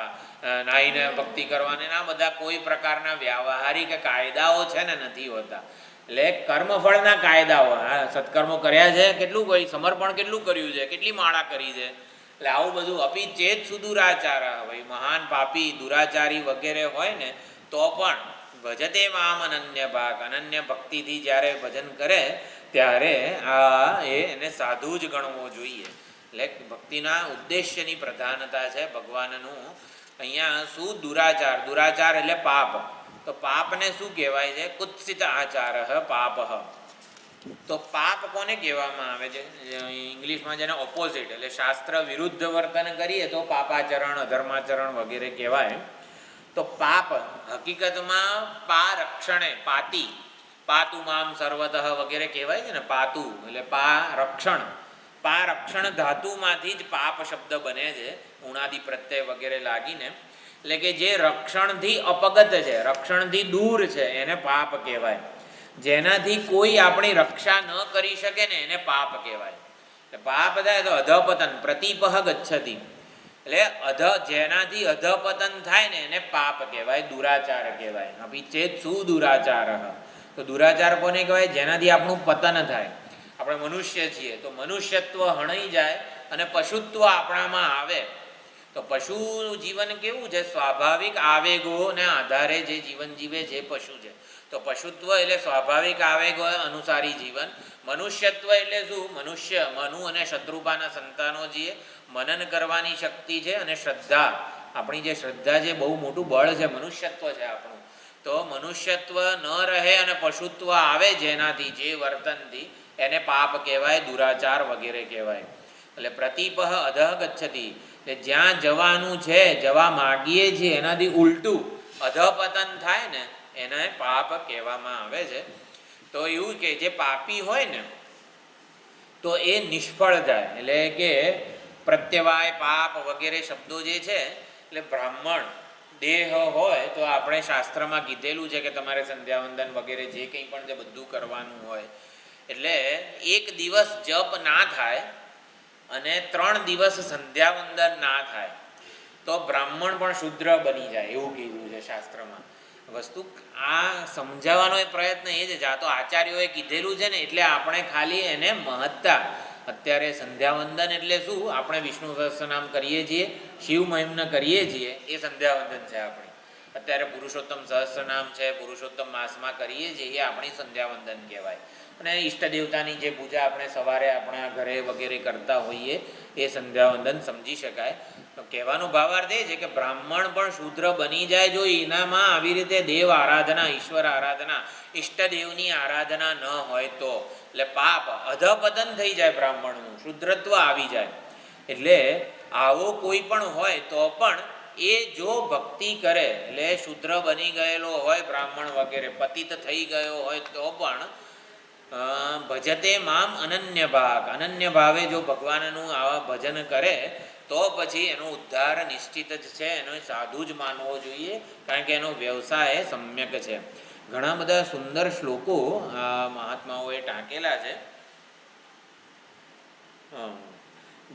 A: આ નાહીને ભક્તિ કરવાની આ બધા કોઈ પ્રકારના વ્યવહારિક કાયદાઓ છે ને નથી હોતા. એટલે કર્મફળના કાયદાઓ, સત્કર્મો કર્યા છે, કેટલું ભાઈ સમર્પણ કેટલું કર્યું છે, કેટલી માળા કરી છે. એટલે આવું બધું અપી ચેત સુદુરાચાર, ભાઈ મહાન પાપી દુરાચારી વગેરે હોય ને તો પણ ભજતે મામ અનન્ય ભાગ, અનન્ય ભક્તિથી જ્યારે ભજન કરે ત્યારે એને સાધુ જ ગણવો જોઈએ. એટલે ભક્તિના ઉદ્દેશ્યની પ્રધાનતા છે ભગવાનનું. અહીંયા શું દુરાચાર, દુરાચાર એટલે પાપ. તો પાપને શું કહેવાય છે? કુત્સિત આચાર પાપ. તો પાપ કોને કહેવામાં આવે છે? ઇંગ્લિશમાં જેને ઓપોઝિટ, એટલે શાસ્ત્ર વિરુદ્ધ વર્તન કરીએ તો પાપાચરણ, અધર્માચરણ વગેરે કહેવાય. તો પાપ હકીકતમાં પા રક્ષણે, પાતી, પાતુ મામ સર્વતઃ વગેરે કહેવાય છે ને. પાતુ એટલે પા રક્ષણ. પા રક્ષણ ધાતુમાંથી જ પાપ શબ્દ બને છે, ઉણાદિ પ્રત્યય વગેરે લાગીને. એટલે કે જે રક્ષણથી અપગત છે, રક્ષણથી દૂર છે, એને પાપ કહેવાય. જેનાથી કોઈ આપણી રક્ષા ન કરી શકે ને એને પાપ કહેવાય. એટલે પાપ થાય તો અધપતન, પ્રતિપહ ગચ્છતિ. એટલે જેનાથી અધપતન થાય ને એને પાપ કહેવાય, દુરાચાર કહેવાય. અભી ચેત શું દુરાચાર. તો દુરાચાર કોને કહેવાય? જેનાથી આપણું પતન થાય. આપણે મનુષ્ય છીએ તો મનુષ્યત્વ હણાઈ જાય અને પશુત્વ આપણામાં આવે. તો પશુ જીવન કેવું છે? સ્વાભાવિક આવેગોને આધારે જે જીવન જીવે જે પશુ છે. તો પશુત્વ એટલે સ્વાભાવિક આવેગો અનુસારી જીવન. મનુષ્યત્વ એટલે શું? મનુષ્ય, મનુ અને શત્રુપાના સંતાનો છીએ. મનન કરવાની શક્તિ છે અને શ્રદ્ધા, આપણી જે શ્રદ્ધા છે બહુ મોટું બળ છે, મનુષ્યત્વ છે આપણું. તો મનુષ્યત્વ ન રહે અને પશુત્વ આવે જેનાથી, જે વર્તનથી, એને પાપ કહેવાય, દુરાચાર વગેરે કહેવાય. એટલે પ્રતિપહ અધઃ ગચ્છતિ, એટલે જ્યાં જવાનું છે, જવા માગીએ છીએ એનાથી ઉલટું અધપતન થાય ને એને પાપ કહેવામાં આવે છે. તો એવું કે જે પાપી હોય ને તો એ નિષ્ફળ જાય. એટલે કે પ્રત્યવાય, પાપ વગેરે શબ્દો જે છે, એટલે બ્રાહ્મણ દેહ હોય તો આપણે શાસ્ત્રમાં કીધેલું છે કે તમારે સંધ્યાવંદન વગેરે જે કંઈ પણ જે બધું કરવાનું હોય. એટલે એક દિવસ જપ ના થાય અને 3 દિવસ સંધ્યાવંદન ના થાય તો બ્રાહ્મણ પણ શુદ્ર બની જાય, એવું કીધું છે શાસ્ત્રમાં. વસ્તુ આ સમજાવવાનો એ પ્રયત્ન એ છે. આ તો આચાર્યોએ કીધેલું છે ને, એટલે આપણે ખાલી એને મહત્તા. અત્યારે સંધ્યાવંદન એટલે શું? આપણે વિષ્ણુ સહસ્રનામ કરીએ છીએ, શિવ મહિમ્ન કરીએ છીએ, એ સંધ્યાવંદન છે આપણી. અત્યારે પુરુષોત્તમ સહસ્રનામ છે, પુરુષોત્તમ માસમાં કરીએ છીએ, એ આપણી સંધ્યાવંદન કહેવાય. અને ઈષ્ટ દેવતાની જે પૂજા આપણે સવારે આપણા ઘરે વગેરે કરતા હોઈએ એ સંધ્યાવંદન સમજી શકાય. તો કહેવાનો ભાવાર્થ એ છે કે બ્રાહ્મણ પણ શૂદ્ર બની જાય જો એનામાં આવી રીતે દેવ આરાધના, ઈશ્વર આરાધના, ઈષ્ટદેવની આરાધના ન હોય તો. એટલે પાપ અધપતન થઈ જાય, બ્રાહ્મણનું શુદ્રત્વ આવી જાય. એટલે આવો કોઈ પણ હોય તો પણ એ જો ભક્તિ કરે, એટલે શુદ્ર બની ગયેલો હોય બ્રાહ્મણ વગેરે, પતિત થઈ ગયો હોય તો પણ ભજતે મામ અનન્ય ભાગ, અનન્ય ભાવે જો ભગવાનનું આવા ભજન કરે તો પછી એનો ઉદ્ધાર નિશ્ચિત જ છે. એનો સાધુ જ માનવો જોઈએ, કારણ કે એનો વ્યવસાય સમ્યક છે. ઘણા બધા સુંદર શ્લોકો મહાત્માઓએ ટાંકેલા છે.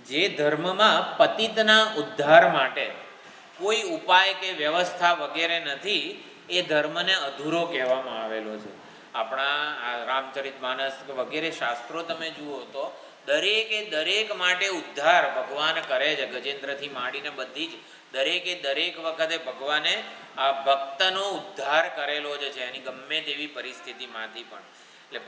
A: જે ધર્મમાં પતિતના ઉદ્ધાર માટે કોઈ ઉપાય કે વ્યવસ્થા વગેરે નથી એ ધર્મને અધૂરો કહેવામાં આવેલો છે. આપણા રામચરિતમાનસ વગેરે શાસ્ત્રો તમે જુઓ તો દરેક માટે ઉદ્ધાર ભગવાન કરે છે. ગજેન્દ્રથી માંડીને બધી જ દરેક વખતે ભગવાને આ ભક્તનો ઉદ્ધાર કરેલો જ છે એની ગમે તેવી પરિસ્થિતિમાંથી પણ. એટલે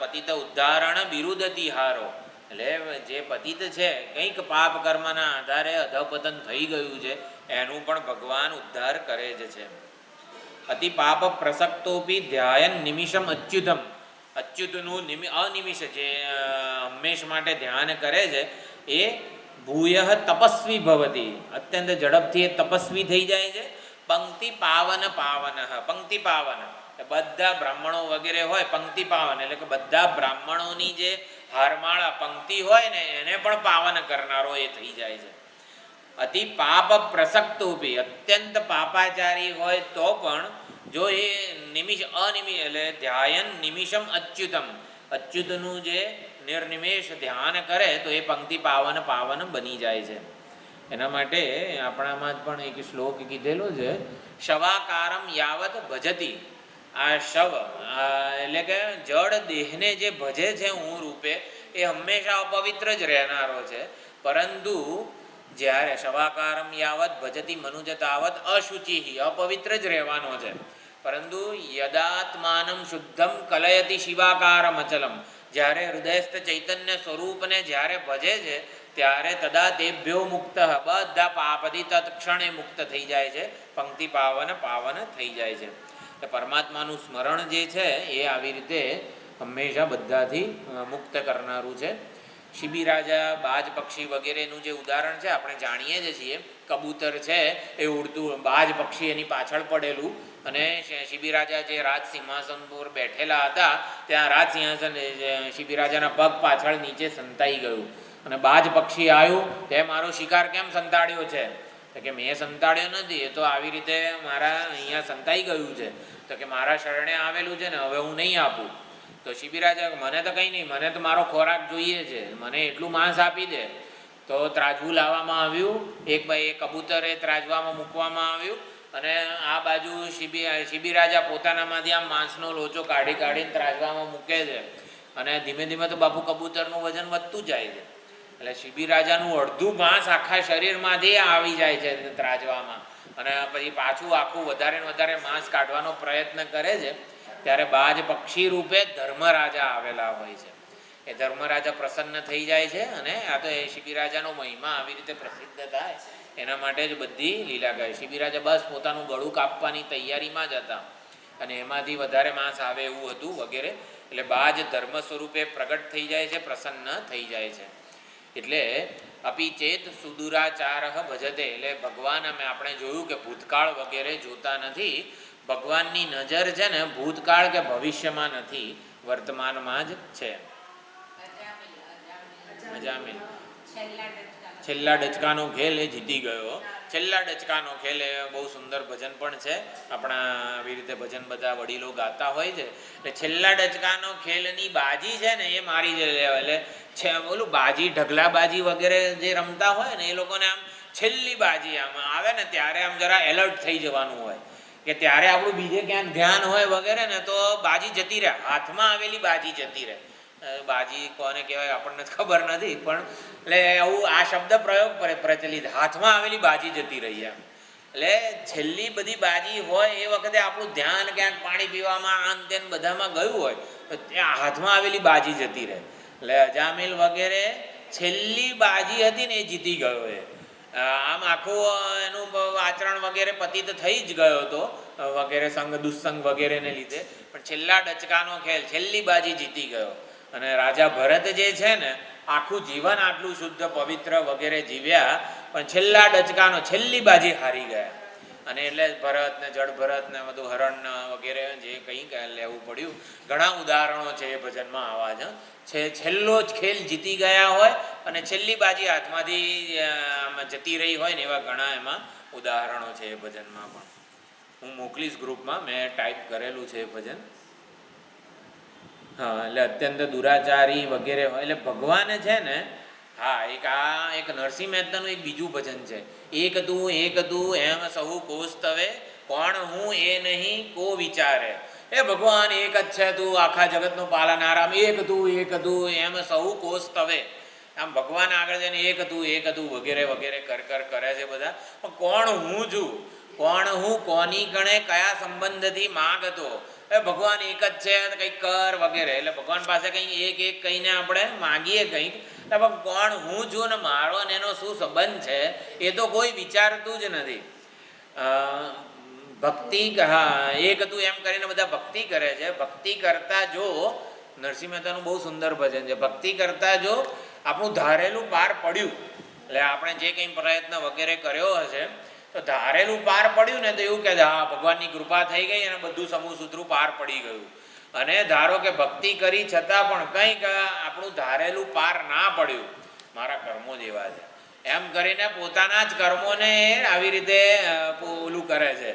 A: પતિત ઉદ્ધારણ બિરુદતી હારો, એટલે જે પતિત છે કંઈક પાપ કર્મના આધારે અધપતન થઈ ગયું છે એનું પણ ભગવાન ઉદ્ધાર કરે જ છે. અતિ પાપ પ્રસક્તોપી ધ્યાયન નિમિષમ અચ્યુતમ, અચ્યુતનું અનિમિષ જે હંમેશ માટે ધ્યાન કરે છે એ ભૂય તપસ્વી ભવતી, અત્યંત ઝડપથી એ તપસ્વી થઈ જાય છે. પંક્તિ પાવન પંક્તિ પાવન બધા બ્રાહ્મણો વગેરે હોય, પંક્તિ પાવન એટલે કે બધા બ્રાહ્મણોની જે હારમાળા પંક્તિ હોય ને એને પણ પાવન કરનારો એ થઈ જાય છે. અતિ પાપ પ્રસક્તોપી, અત્યંત પાપાચારી હોય તો પણ જો એ અનિમિષ એટલે ધ્યાયન નિમિષમ અચ્યુતમ, અચ્યુતનું જે નિર્નિમેષ ધ્યાન કરે તો એ પંક્તિ પાવન બની જાય છે. એના માટે આપણામાં જ પણ એક શ્લોક કીધેલો છે, શવાકારમ યાવત ભજતી. આ શવ એટલે કે જળ દેહને જે ભજે છે હું રૂપે એ હંમેશા અપવિત્ર જ રહેનારો છે. પરંતુ જ્યારે શવાકારમ યાવત ભજતી મનુજ તાવત અશુચિ, અપવિત્ર જ રહેવાનો છે. પરંતુ યદાત્માનમ શુદ્ધમ કલયતિ શિવાકારમ અચલમ, જ્યારે હૃદયસ્થ ચૈતન્ય સ્વરૂપને જ્યારે ભજે છે ત્યારે તદા તેભ્યો મુક્ત, બધા પાપથી તત્ક્ષણે મુક્ત થઈ જાય છે, પંક્તિ પાવન થઈ જાય છે. એટલે પરમાત્માનું સ્મરણ જે છે એ આવી રીતે હંમેશા બધાથી મુક્ત કરનારું છે. શિબિરાજા, બાજ પક્ષી વગેરેનું જે ઉદાહરણ છે આપણે જાણીએ જ છીએ. કબૂતર છે એ ઉડતું, બાજ પક્ષી એની પાછળ પડેલું, અને શિબિરાજા જે રાજ સિંહાસન પર બેઠેલા હતા ત્યાં રાજ સિંહાસન શિબિરાજાના પગ પાછળ નીચે સંતાઈ ગયું, અને બાજ પક્ષી આવ્યું તે મારો શિકાર કેમ સંતાડ્યો છે? તો કે મેં સંતાડ્યો નથી, એ તો આવી રીતે મારા અહીંયા સંતાઈ ગયું છે. તો કે મારા શરણે આવેલું છે ને, હવે હું નહીં આપું. તો શિબિરાજા, મને તો કંઈ નહીં, મને તો મારો ખોરાક જોઈએ છે, મને એટલું માંસ આપી દે. તો ત્રાજવું લાવવામાં આવ્યું, એક કબૂતરે ત્રાજવામાં મૂકવામાં આવ્યું, અને આ બાજુ શિબિરાજા પોતાનામાંથી આમ માંસનો લોચો કાઢીને ત્રાજવામાં મૂકે છે. અને ધીમે ધીમે તો બાપુ કબૂતરનું વજન વધતું જાય છે. એટલે શિબિરાજાનું અડધું માંસ આખા શરીરમાંથી આવી જાય છે ત્રાજવામાં, અને પછી પાછું આખું વધારે માંસ કાઢવાનો પ્રયત્ન કરે છે. ત્યારે બાજ પક્ષી રૂપે ધર્મરાજા આવેલા હોય છે. એ ધર્મરાજા પ્રસન્ન થઈ જાય છે, અને આ તો એ શિબિરાજાનો મહિમા આવી રીતે પ્રસિદ્ધ થાય એના માટે જ બધી લીલા ગાય. શિબિરાજા બસ પોતાનું ગળું કાપવાની તૈયારીમાં જ હતા, અને એમાંથી વધારે માંસ આવે એવું હતું વગેરે. એટલે બાજ ધર્મ સ્વરૂપે પ્રગટ થઈ જાય છે, પ્રસન્ન થઈ જાય છે. એટલે અપી ચેત સુદુરાચાર ભજતે, એટલે ભગવાન આપણે જોયું કે ભૂતકાળ વગેરે જોતા નથી. ભગવાનની નજર છે ને ભૂતકાળ કે ભવિષ્યમાં નથી, વર્તમાનમાં જ છે. અજામિલ છેલ્લા ડચકાનો ખેલ એ જીતી ગયો. છેલ્લા ડચકાનો ખેલ એ બહુ સુંદર ભજન પણ છે. આપણા આવી રીતે ભજન બધા વડીલો ગાતા હોય છે. એટલે છેલ્લા ડચકાનો ખેલની બાજી છે ને એ મારી જ એટલે છે. ઓલું બાજી, ઢગલા બાજી વગેરે જે રમતા હોય ને એ લોકોને આમ છેલ્લી બાજી આમ આવે ને ત્યારે આમ જરા એલર્ટ થઈ જવાનું હોય કે ત્યારે આપણું બીજે ક્યાંક ધ્યાન હોય વગેરે ને તો બાજી જતી રહે, હાથમાં આવેલી બાજી જતી રહે. બાજી કોને કહેવાય આપણને ખબર નથી, પણ એટલે આવું આ શબ્દ પ્રયોગ પ્રચલિત, હાથમાં આવેલી બાજી જતી રહી એમ. એટલે છેલ્લી બધી બાજી હોય એ વખતે આપણું ધ્યાન ક્યાંક પાણી પીવામાં આમ તેમ બધામાં ગયું હોય તો ત્યાં હાથમાં આવેલી બાજી જતી રહે. એટલે અજામિલ વગેરે છેલ્લી બાજી હતી ને એ જીતી ગયો. એ આમ આખું એનું આચરણ વગેરે પતિત થઈ જ ગયો હતો વગેરે, સંગ દુસ્સંગ વગેરેને લીધે, પણ છેલ્લા ડચકાનો ખેલ છેલ્લી બાજી જીતી ગયો. અને રાજા ભરત જે છે ને આખું જીવન આટલું શુદ્ધ પવિત્ર વગેરે જીવ્યા, પણ છેલ્લા ડચકાનો છેલ્લી બાજી હારી ગયા. અને એટલે ભરત ને જળ ભરત ને બધું હરણ વગેરે જે કંઈ લેવું પડ્યું. ઘણા ઉદાહરણો છે એ ભજનમાં આવા જ છે. છેલ્લો જ ખેલ જીતી ગયા હોય અને છેલ્લી બાજી હાથમાંથી જતી રહી હોય ને એવા ઘણા એમાં ઉદાહરણો છે એ ભજનમાં પણ. હું મોકલીશ ગ્રુપમાં, મેં ટાઈપ કરેલું છે એ ભજન. હા, એટલે અત્યંત દુરાચારી વગેરે હોય એટલે ભગવાન છે ને. હા, એક નરસિંહ મહેતાનું એક બીજું ભજન છે, એક તું એમ સહુ કોસ્તવે, કોણ હું એ નહીં કો વિચારે. એ ભગવાન એક જ છે, તું આખા જગતનો પાલનહાર, એક તું એમ સૌ કોષ તવે, આમ ભગવાન આગળ જઈને એક તું વગેરે વગેરે કરે છે બધા. પણ કોણ હું છું, કોણ હું, કોની ગણે, કયા સંબંધથી માગતો, એ ભગવાન એક જ છે, કંઈક કર વગેરે. એટલે ભગવાન પાસે કંઈક એક કહીને આપણે માગીએ કંઈક, એટલે કોણ હું છું ને મારો ને એનો શું સંબંધ છે એ તો કોઈ વિચારતું જ નથી. ભક્તિ, હા, એક તું એમ કરીને બધા ભક્તિ કરે છે. ભક્તિ કરતા જો, નરસિંહ મહેતાનું બહુ સુંદર ભજન છે, ભક્તિ કરતા જો આપણું ધારેલું પાર પડ્યું, એટલે આપણે જે કંઈ પ્રયત્ન વગેરે કર્યો હશે તો ધારેલું પાર પડ્યું ને તો એવું કે હા ભગવાનની કૃપા થઈ ગઈ અને બધું સમૂહ સૂત્રું પાર પડી ગયું. અને ધારો કે ભક્તિ કરી છતાં પણ કંઈક આપણું ધારેલું પાર ના પડ્યું, મારા કર્મો જેવા છે એમ કરીને પોતાના જ કર્મોને આવી રીતે ઓલું કરે છે.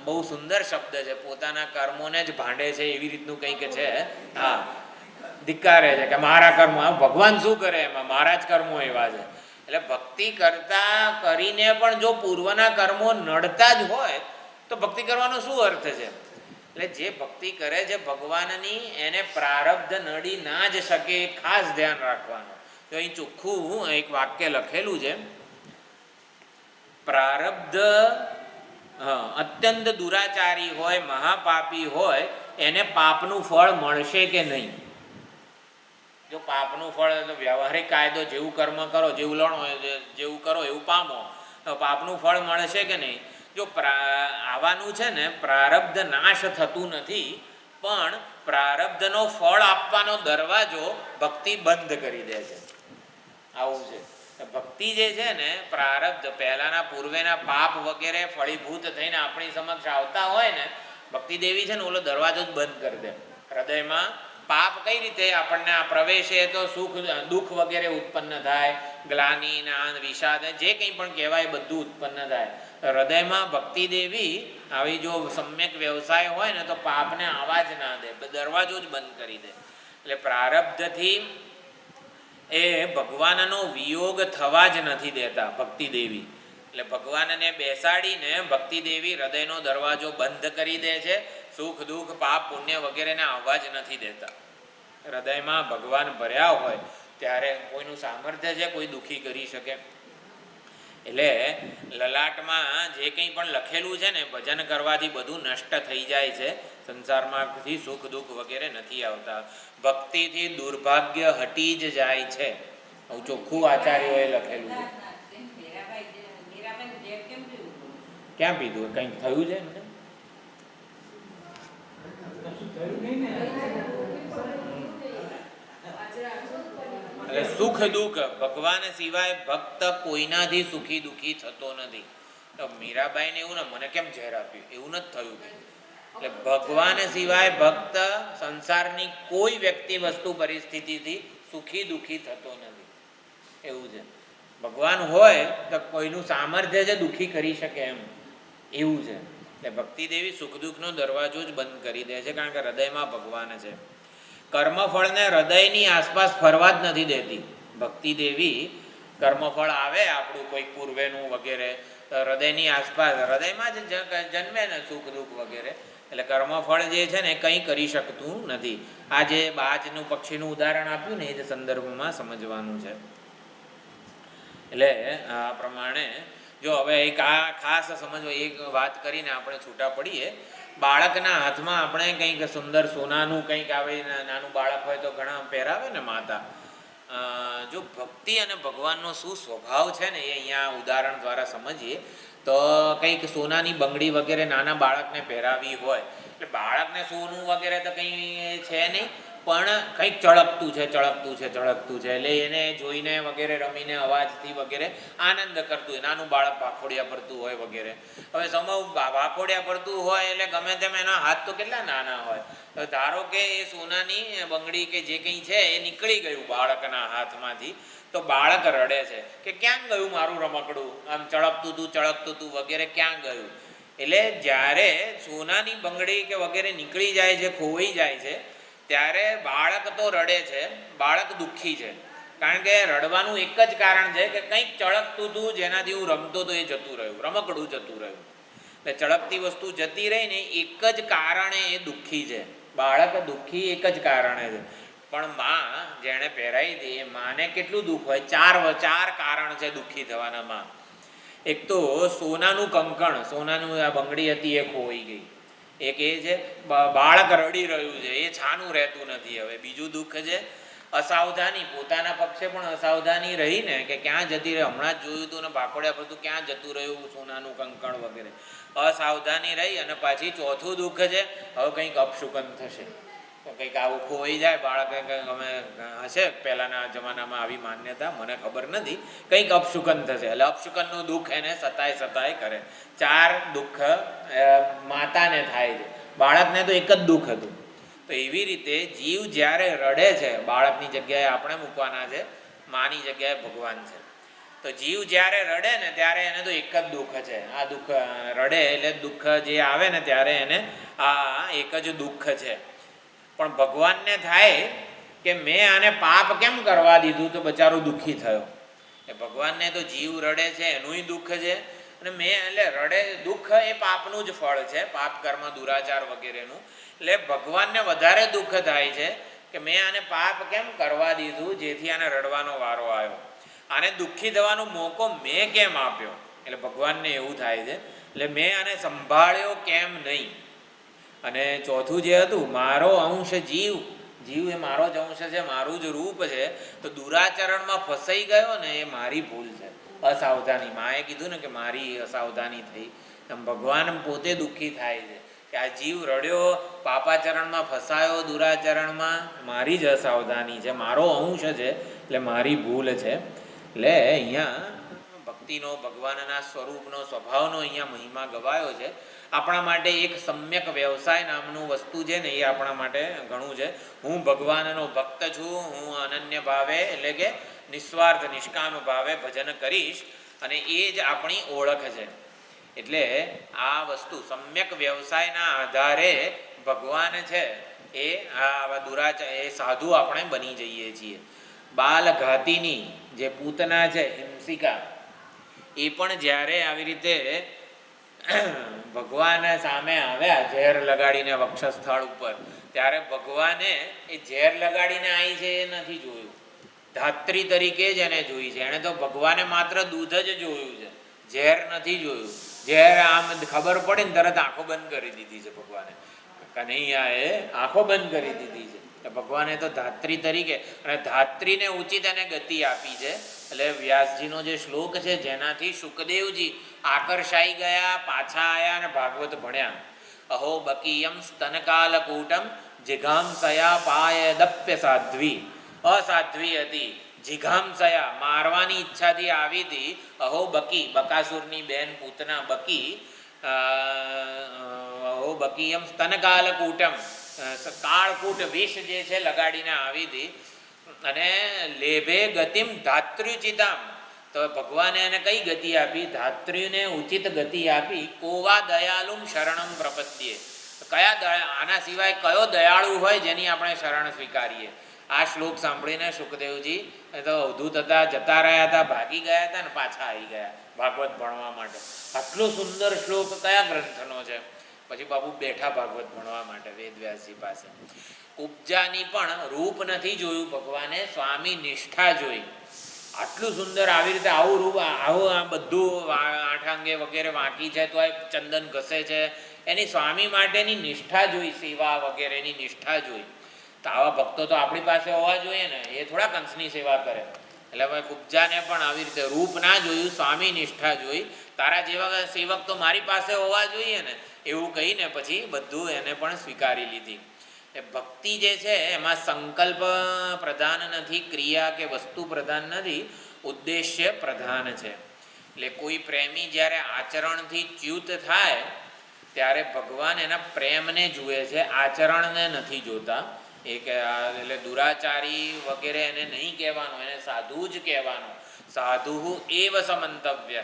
A: બહુ સુંદર શબ્દ છે, પોતાના કર્મોને જ ભાંડે છે એવી રીતનું કંઈક છે. હા, ધિક્કારે છે કે મારા કર્મો, ભગવાન શું કરે એમાં, મારા જ કર્મો એવા છે. એટલે ભક્તિ કરતા કરીને પણ જો પૂર્વના કર્મો નડતા જ હોય તો ભક્તિ કરવાનો શું અર્થ છે? એટલે જે ભક્તિ કરે છે ભગવાનની, એને પ્રારબ્ધ નડી ના જ શકે, ખાસ ધ્યાન રાખવાનું. તો અહીં ચોખ્ખું એક વાક્ય લખેલું છે, પ્રારબ્ધ અત્યંત દુરાચારી હોય, મહાપાપી હોય, એને પાપનું ફળ મળશે કે નહીં? જો પાપનું ફળ, વ્યવહારિક કાયદો જેવું કર્મ કરો, જેવું લણો, જેવું કરો એવું પામો, તો પાપનું ફળ મળશે કે નહીં? જો આવવાનું છે ને, પ્રારબ્ધ નાશ થતું નથી, પણ પ્રારબ્ધનો ફળ આપવાનો દરવાજો ભક્તિ બંધ કરી દે છે. આવું છે ભક્તિ જે છે ને, પ્રારબ્ધ પહેલાના પૂર્વેના પાપ વગેરે ફળીભૂત થઈને આપણી સમક્ષ આવતા હોય ને, ભક્તિ દેવી છે ને ઓલો દરવાજો જ બંધ કરી દે. હૃદયમાં પાપ કઈ રીતે આપણને આ પ્રવેશે તો સુખ દુઃખ વગેરે ઉત્પન્ન થાય, ગ્લાનિ, નાદ, વિષાદ, જે કંઈ પણ કહેવાય બધું ઉત્પન્ન થાય. હૃદયમાં ભક્તિ દેવી આવી જો સમ્યક વ્યવસાય હોય ને તો પાપને આવા જ ના દે, દરવાજો જ બંધ કરી દે. એટલે પ્રારબ્ધથી એ ભગવાનનો વિયોગ થવા જ નથી દેતા ભક્તિ દેવી. એટલે ભગવાનને બેસાડીને ભક્તિ દેવી હૃદયનો દરવાજો બંધ કરી દે છે, સુખ દુઃખ પાપ પુણ્ય વગેરેને આવવા જ નથી દેતા. હૃદયમાં ભગવાન ભર્યા હોય ત્યારે કોઈનું સામર્થ્ય છે કોઈ દુઃખી કરી શકે? એટલે લલાટમાં જે કંઈ પણ લખેલું છે ને, ભજન કરવાથી બધું નષ્ટ થઈ જાય છે, સંસારમાંથી સુખ દુઃખ વગેરે નથી આવતા, ભક્તિથી દુર્ભાગ્ય હટી જ જાય છે. આવું ચોખ્ખું આચાર્યોએ લખેલું છે. ક્યાં પીધું? કંઈક થયું છે એમને? એટલે સુખ દુઃખ ભગવાન સિવાય ભક્ત કોઈનાથી સુખી દુઃખી થતો નથી. તો મીરાબાઈને એવું ને મને કેમ ઝેર આપ્યું એવું નથી થયું. એટલે ભગવાન સિવાય ભક્ત સંસારની કોઈ વ્યક્તિ વસ્તુ પરિસ્થિતિથી સુખી દુઃખી થતો નથી. એવું છે. ભગવાન હોય તો કોઈનું સામર્થ્ય છે દુઃખી કરી શકે એમ, એવું છે. એટલે ભક્તિ દેવી સુખ દુઃખનો દરવાજો જ બંધ કરી દે છે, કારણ કે હૃદયમાં ભગવાન છે. કર્મફળને હૃદયની આસપાસ ફરવા જ નથી દેતી ભક્તિ દેવી. કર્મફળ આવે આપણું કોઈ પૂર્વેનું વગેરે, તો હૃદયની આસપાસ, હૃદયમાં જ જન્મે ને સુખ દુઃખ વગેરે. એટલે કર્મફળ જે છે ને કંઈ કરી શકતું નથી. આ જે બાજનું પક્ષીનું ઉદાહરણ આપ્યું ને એ જ સંદર્ભમાં સમજવાનું છે. એટલે આ પ્રમાણે જો હવે એક આ ખાસ સમજવા એક વાત કરીને આપણે છૂટા પડીએ. બાળકના હાથમાં આપણે કંઈક સુંદર સોનાનું કંઈક આવે, નાનું બાળક હોય તો ઘણા પહેરાવે ને માતા. જો ભક્તિ અને ભગવાનનો શું સ્વભાવ છે ને એ અહીંયા ઉદાહરણ દ્વારા સમજીએ તો કંઈક સોનાની બંગડી વગેરે નાના બાળકને પહેરાવી હોય, એટલે બાળકને સોનું વગેરે તો કંઈ છે નહીં, પણ કંઈક ચળકતું છે એટલે એને જોઈને વગેરે રમીને અવાજથી વગેરે આનંદ કરતું હોય. નાનું બાળક ભાખોડિયા પડતું હોય વગેરે. હવે સમૂહ ભાખોડિયા પડતું હોય એટલે ગમે તેમ એના હાથ તો કેટલા નાના હોય. તો ધારો કે એ સોનાની બંગડી કે જે કંઈ છે એ નીકળી ગયું બાળકના હાથમાંથી, તો બાળક રડે છે કે ક્યાં ગયું મારું રમકડું, આમ ચળકતું હતું વગેરે ક્યાં ગયું. એટલે જ્યારે સોનાની બંગડી કે વગેરે નીકળી જાય છે, ખોવાઈ જાય છે, ત્યારે બાળક તો રડે છે, બાળક દુઃખી છે. કારણ કે રડવાનું એક જ કારણ છે કે કંઈક ચળકતું હતું જેનાથી હું રમતો હતો એ જતું રહ્યું, રમકડું જતું રહ્યું. એટલે ચળકતી વસ્તુ જતી રહી ને એક જ કારણે એ દુઃખી છે. બાળક દુઃખી એક જ કારણે છે. પણ માં જેણે પહેરાવી હતી એ માને કેટલું દુઃખ હોય. ચાર કારણ છે દુઃખી થવાના માં. એક તો સોનાનું કંકણ, સોનાનું આ બંગડી હતી એ ખોવાઈ ગઈ. એક એ છે બાળક રડી રહ્યું છે, એ છાનું રહેતું નથી હવે. બીજું દુઃખ છે અસાવધાની, પોતાના પક્ષે પણ અસાવધાની રહી ને કે ક્યાં જતી રહી. હમણાં જ જોયું હતું ને ભાખોડ્યા પડતું ક્યાં જતું રહ્યું સોનાનું કંકણ વગેરે. અસાવધાની રહી. અને પાછી ચોથું દુઃખ છે હવે કંઈક અપશુકન થશે, કંઈક આવું ખોવાઈ જાય બાળક. અમે હશે પહેલાંના જમાનામાં આવી માન્યતા, મને ખબર નથી. કંઈક અપશુકન થશે એટલે અપશુકનનું દુઃખ એને સતાય કરે. ચાર દુઃખ માતાને થાય છે, બાળકને તો એક જ દુઃખ હતું. તો એવી રીતે જીવ જ્યારે રડે છે, બાળકની જગ્યાએ આપણે મૂકવાના છે, માની જગ્યાએ ભગવાન છે. તો જીવ જ્યારે રડે ને ત્યારે એને તો એક જ દુઃખ છે. આ દુઃખ રડે એટલે દુઃખ જે આવે ને ત્યારે એને આ એક જ દુઃખ છે. પણ ભગવાનને થાય કે મેં આને પાપ કેમ કરવા દીધું, તો બચારો દુઃખી થયો. એ ભગવાનને તો જીવ રડે છે એનુંય દુઃખ છે, અને મેં એટલે રડે દુઃખ એ પાપનું જ ફળ છે, પાપ કર્મ દુરાચાર વગેરેનું. એટલે ભગવાનને વધારે દુઃખ થાય છે કે મેં આને પાપ કેમ કરવા દીધું જેથી આને રડવાનો વારો આવ્યો, આને દુઃખી થવાનો મોકો મેં કેમ આપ્યો. એટલે ભગવાનને એવું થાય છે. એટલે મેં આને સંભાળ્યો કેમ નહીં. અને ચોથું જે હતું મારો અંશ જીવ એ મારો જ અંશ છે, મારું જ રૂપ છે. તો દુરાચરણમાં ફસાઈ ગયો ને એ મારી ભૂલ છે, અસાવધાની. માએ કીધું ને કે મારી અસાવધાની થઈ. એમ ભગવાન પોતે દુઃખી થાય છે કે આ જીવ રડ્યો, પાપાચરણમાં ફસાયો, દુરાચરણમાં, મારી જ અસાવધાની છે, મારો અંશ છે, એટલે મારી ભૂલ છે. એટલે અહીંયા ભક્તિનો, ભગવાનના સ્વરૂપનો, સ્વભાવનો અહીંયા મહિમા ગવાયો છે. આપણા માટે એક સમ્યક વ્યવસાય નામનું વસ્તુ છે ને એ આપણા માટે ઘણું છે. હું ભગવાનનો ભક્ત છું, હું અનન્ય ભાવે એટલે કે નિસ્વાર્થ નિષ્કામ ભાવે ભજન કરીશ, અને એ જ આપણી ઓળખ છે. એટલે આ વસ્તુ સમ્યક વ્યવસાયના આધારે ભગવાન છે એ આવા દુરાચાર એ સાધુ આપણે બની જઈએ છીએ. બાલઘાતીની જે પૂતના છે હિંસિકા, એ પણ જ્યારે આવી રીતે ભગવાન સામે આવ્યા ઝેર લગાડીને વક્ષસ્થળ ઉપર, ત્યારે ભગવાને એ ઝેર લગાડીને આવી છે એ નથી જોયું, ધાત્રી તરીકે જ એને જોઈ છે. એણે તો ભગવાને માત્ર દૂધ જ જોયું છે, ઝેર નથી જોયું. ઝેર આમ ખબર પડે ને તરત આંખો બંધ કરી દીધી છે ભગવાને. કનૈયાએ આંખો બંધ કરી દીધી છે. ભગવાને તો ધાત્રી તરીકે, અને ધાત્રીને ઉચિત એને ગતિ આપી છે. એટલે વ્યાસજીનો જે શ્લોક છે જેનાથી સુખદેવજી આકર્ષાઈ ગયા, પાછા આવ્યા અને ભાગવત ભણ્યા. અહો બકીયમ સ્તનકાલકૂટમ જિઘાંસયા પાયદપ્ય સાધ્વી. અસાધ્વી હતી, જિઘાંસયા મારવાની ઈચ્છાથી આવી હતી. અહો બકી, બકાસુરની બેન પૂતના બકી. અહો બકીયમ સ્તનકાલકૂટમ, કાળકૂટ વિષ જે છે લગાડીને આવી હતી. અને લેભે ગતિમ ધાત્ર્યુચિતામ, તો ભગવાને એને કઈ ગતિ આપી? ધાત્રીને ઉચિત ગતિ આપી. કોવા દયાલુમ શરણમ પ્રપદ્યે, કયા આના સિવાય કયો દયાળુ હોય જેની આપણે શરણ સ્વીકારીએ? આ શ્લોક સાંભળીને સુખદેવજી એ તો અવધૂત હતા, જતા રહ્યા હતા, ભાગી ગયા હતા ને પાછા આવી ગયા ભાગવત ભણવા માટે. આટલો સુંદર શ્લોક કયા ગ્રંથનો છે? પછી બાપુ બેઠા ભાગવત ભણવા માટે વેદવ્યાસજી પાસે. ઉપજાની પણ રૂપ નથી જોયું ભગવાને, સ્વામી નિષ્ઠા જોઈ. આટલું સુંદર આવી રીતે આવું રૂપ, આવું આ બધું આઠાંગે વગેરે વાંકી છે તો આ ચંદન ઘસે છે, એની સ્વામી માટેની નિષ્ઠા જોઈ, સેવા વગેરેની નિષ્ઠા જોઈ. તો આવા ભક્તો તો આપણી પાસે હોવા જોઈએ ને, એ થોડા કંસની સેવા કરે. એટલે ભાઈ કુબજાને પણ આવી રીતે રૂપ ના જોયું, સ્વામી નિષ્ઠા જોઈ. તારા જેવા સેવક તો મારી પાસે હોવા જોઈએ ને, એવું કહીને પછી બધું એને પણ સ્વીકારી લીધી. એ ભક્તિ જે છે એમાં સંકલ્પ પ્રધાન નથી, ક્રિયા કે વસ્તુ પ્રધાન નથી, ઉદ્દેશ્ય પ્રધાન છે. એટલે કોઈ પ્રેમી જ્યારે આચરણથી ચ્યુત થાય ત્યારે ભગવાન એના પ્રેમને જુએ છે, આચરણને નથી જોતા. એટલે દુરાચારી વગેરે એને નહીં કહેવાનું, એને સાધુ જ કહેવાનું. સાધુ એવ સમંતવ્ય,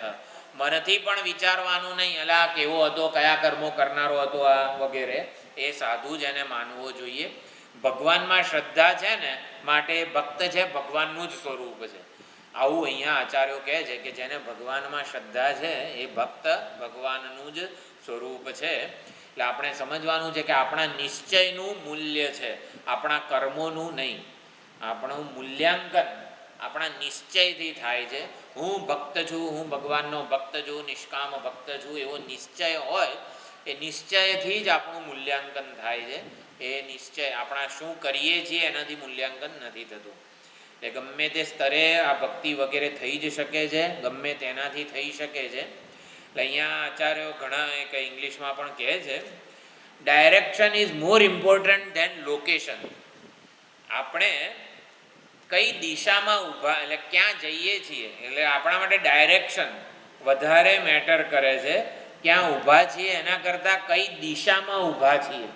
A: મનથી પણ વિચારવાનું નહીં, એટલે આ કેવો હતો, કયા કર્મો કરનારો હતો આ વગેરે, એ સાધુ જ એને માનવો જોઈએ. ભગવાનમાં શ્રદ્ધા છે ને માટે ભક્ત છે ભગવાનનું જ સ્વરૂપ છે. આવું અહીંયા આચાર્યો કહે છે કે જેને ભગવાનમાં શ્રદ્ધા છે એ ભક્ત ભગવાનનું જ સ્વરૂપ છે. એટલે આપણે સમજવાનું છે કે આપણા નિશ્ચયનું મૂલ્ય છે, આપણા કર્મોનું નહીં. આપણું મૂલ્યાંકન આપણા નિશ્ચયથી થાય છે. હું ભક્ત છું, હું ભગવાનનો ભક્ત છું, નિષ્કામ ભક્ત છું, એવો નિશ્ચય હોય, એ નિશ્ચયથી જ આપણું મૂલ્યાંકન થાય છે. એ નિશ્ચય આપણા શું કરીએ છીએ એનાથી મૂલ્યાંકન નથી થતું. એટલે ગમે તે સ્તરે આ ભક્તિ વગેરે થઈ જ શકે છે, ગમે તેનાથી થઈ શકે છે. એટલે અહીંયા આચાર્યો ઘણા એક ઇંગ્લિશમાં પણ કહે છે, direction is more important than location. આપણે કઈ દિશામાં ઊભા, એટલે ક્યાં જઈએ છીએ, એટલે આપણા માટે ડાયરેક્શન વધારે મેટર કરે છે. ક્યાં ઊભા છીએ એના કરતાં કઈ દિશામાં ઊભા છીએ.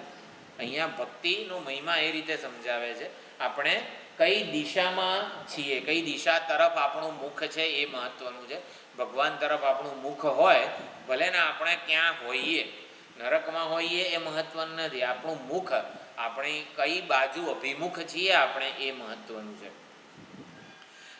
A: અહીંયા ભક્તિનો મહિમા એ રીતે સમજાવે છે, આપણે કઈ દિશામાં છીએ, કઈ દિશા તરફ આપણું મુખ છે એ મહત્વનું છે. ભગવાન તરફ આપણું મુખ હોય, ભલે ને આપણે ક્યાં હોઈએ, નરકમાં હોઈએ એ મહત્વનું નથી. આપણું મુખ, આપણી કઈ બાજુ અભિમુખ છીએ આપણે, એ મહત્વનું છે.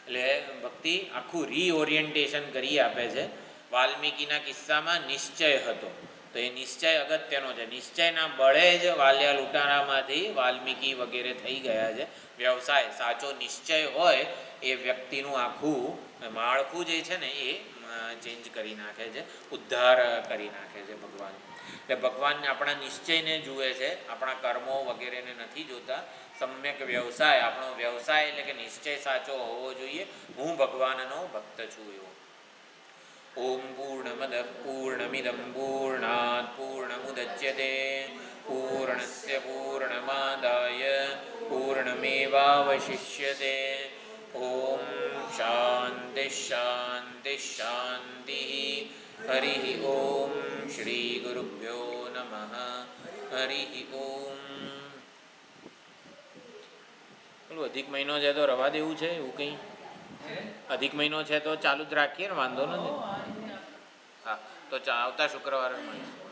A: એટલે ભક્તિ આખું રીઓરિએન્ટેશન કરી આપે છે. વાલ્મીકીના કિસ્સામાં નિશ્ચય હતો, તો એ નિશ્ચય અગત્યનો છે. નિશ્ચયના બળે જ વાલ્યા લૂંટારામાંથી વાલ્મીકી વગેરે થઈ ગયા છે. વ્યવસાય સાચો નિશ્ચય હોય એ વ્યક્તિનું આખું માળખું જે છે ને એ ચેન્જ કરી નાખે છે, ઉદ્ધાર કરી નાખે છે ભગવાન. એટલે ભગવાન આપણા નિશ્ચયને જુએ છે, આપણા કર્મો વગેરેને નથી જોતા. સમ્યક વ્યવસાય, આપણો વ્યવસાય એટલે કે નિશ્ચય સાચો હોવો જોઈએ, હું ભગવાનનો ભક્ત છું એવો. ઓમ પૂર્ણમદ પૂર્ણમિદં પૂર્ણાત પૂર્ણમુદચ્યતે પૂર્ણસ્ય પૂર્ણમાદાય પૂર્ણમેવાવશિષ્યતે. ઓમ શાંતિ શાંતિ શાંતિ. હરિ ઓમ શ્રી ગુરુભ્યો નમઃ. હરિ ઓમ. પેલું અધિક મહિનો છે તો રવા દેવું છે એવું કંઈ? અધિક મહિનો છે તો ચાલુ જ રાખીએ ને, વાંધો નથી. હા, તો આવતા શુક્રવારે મળીશું.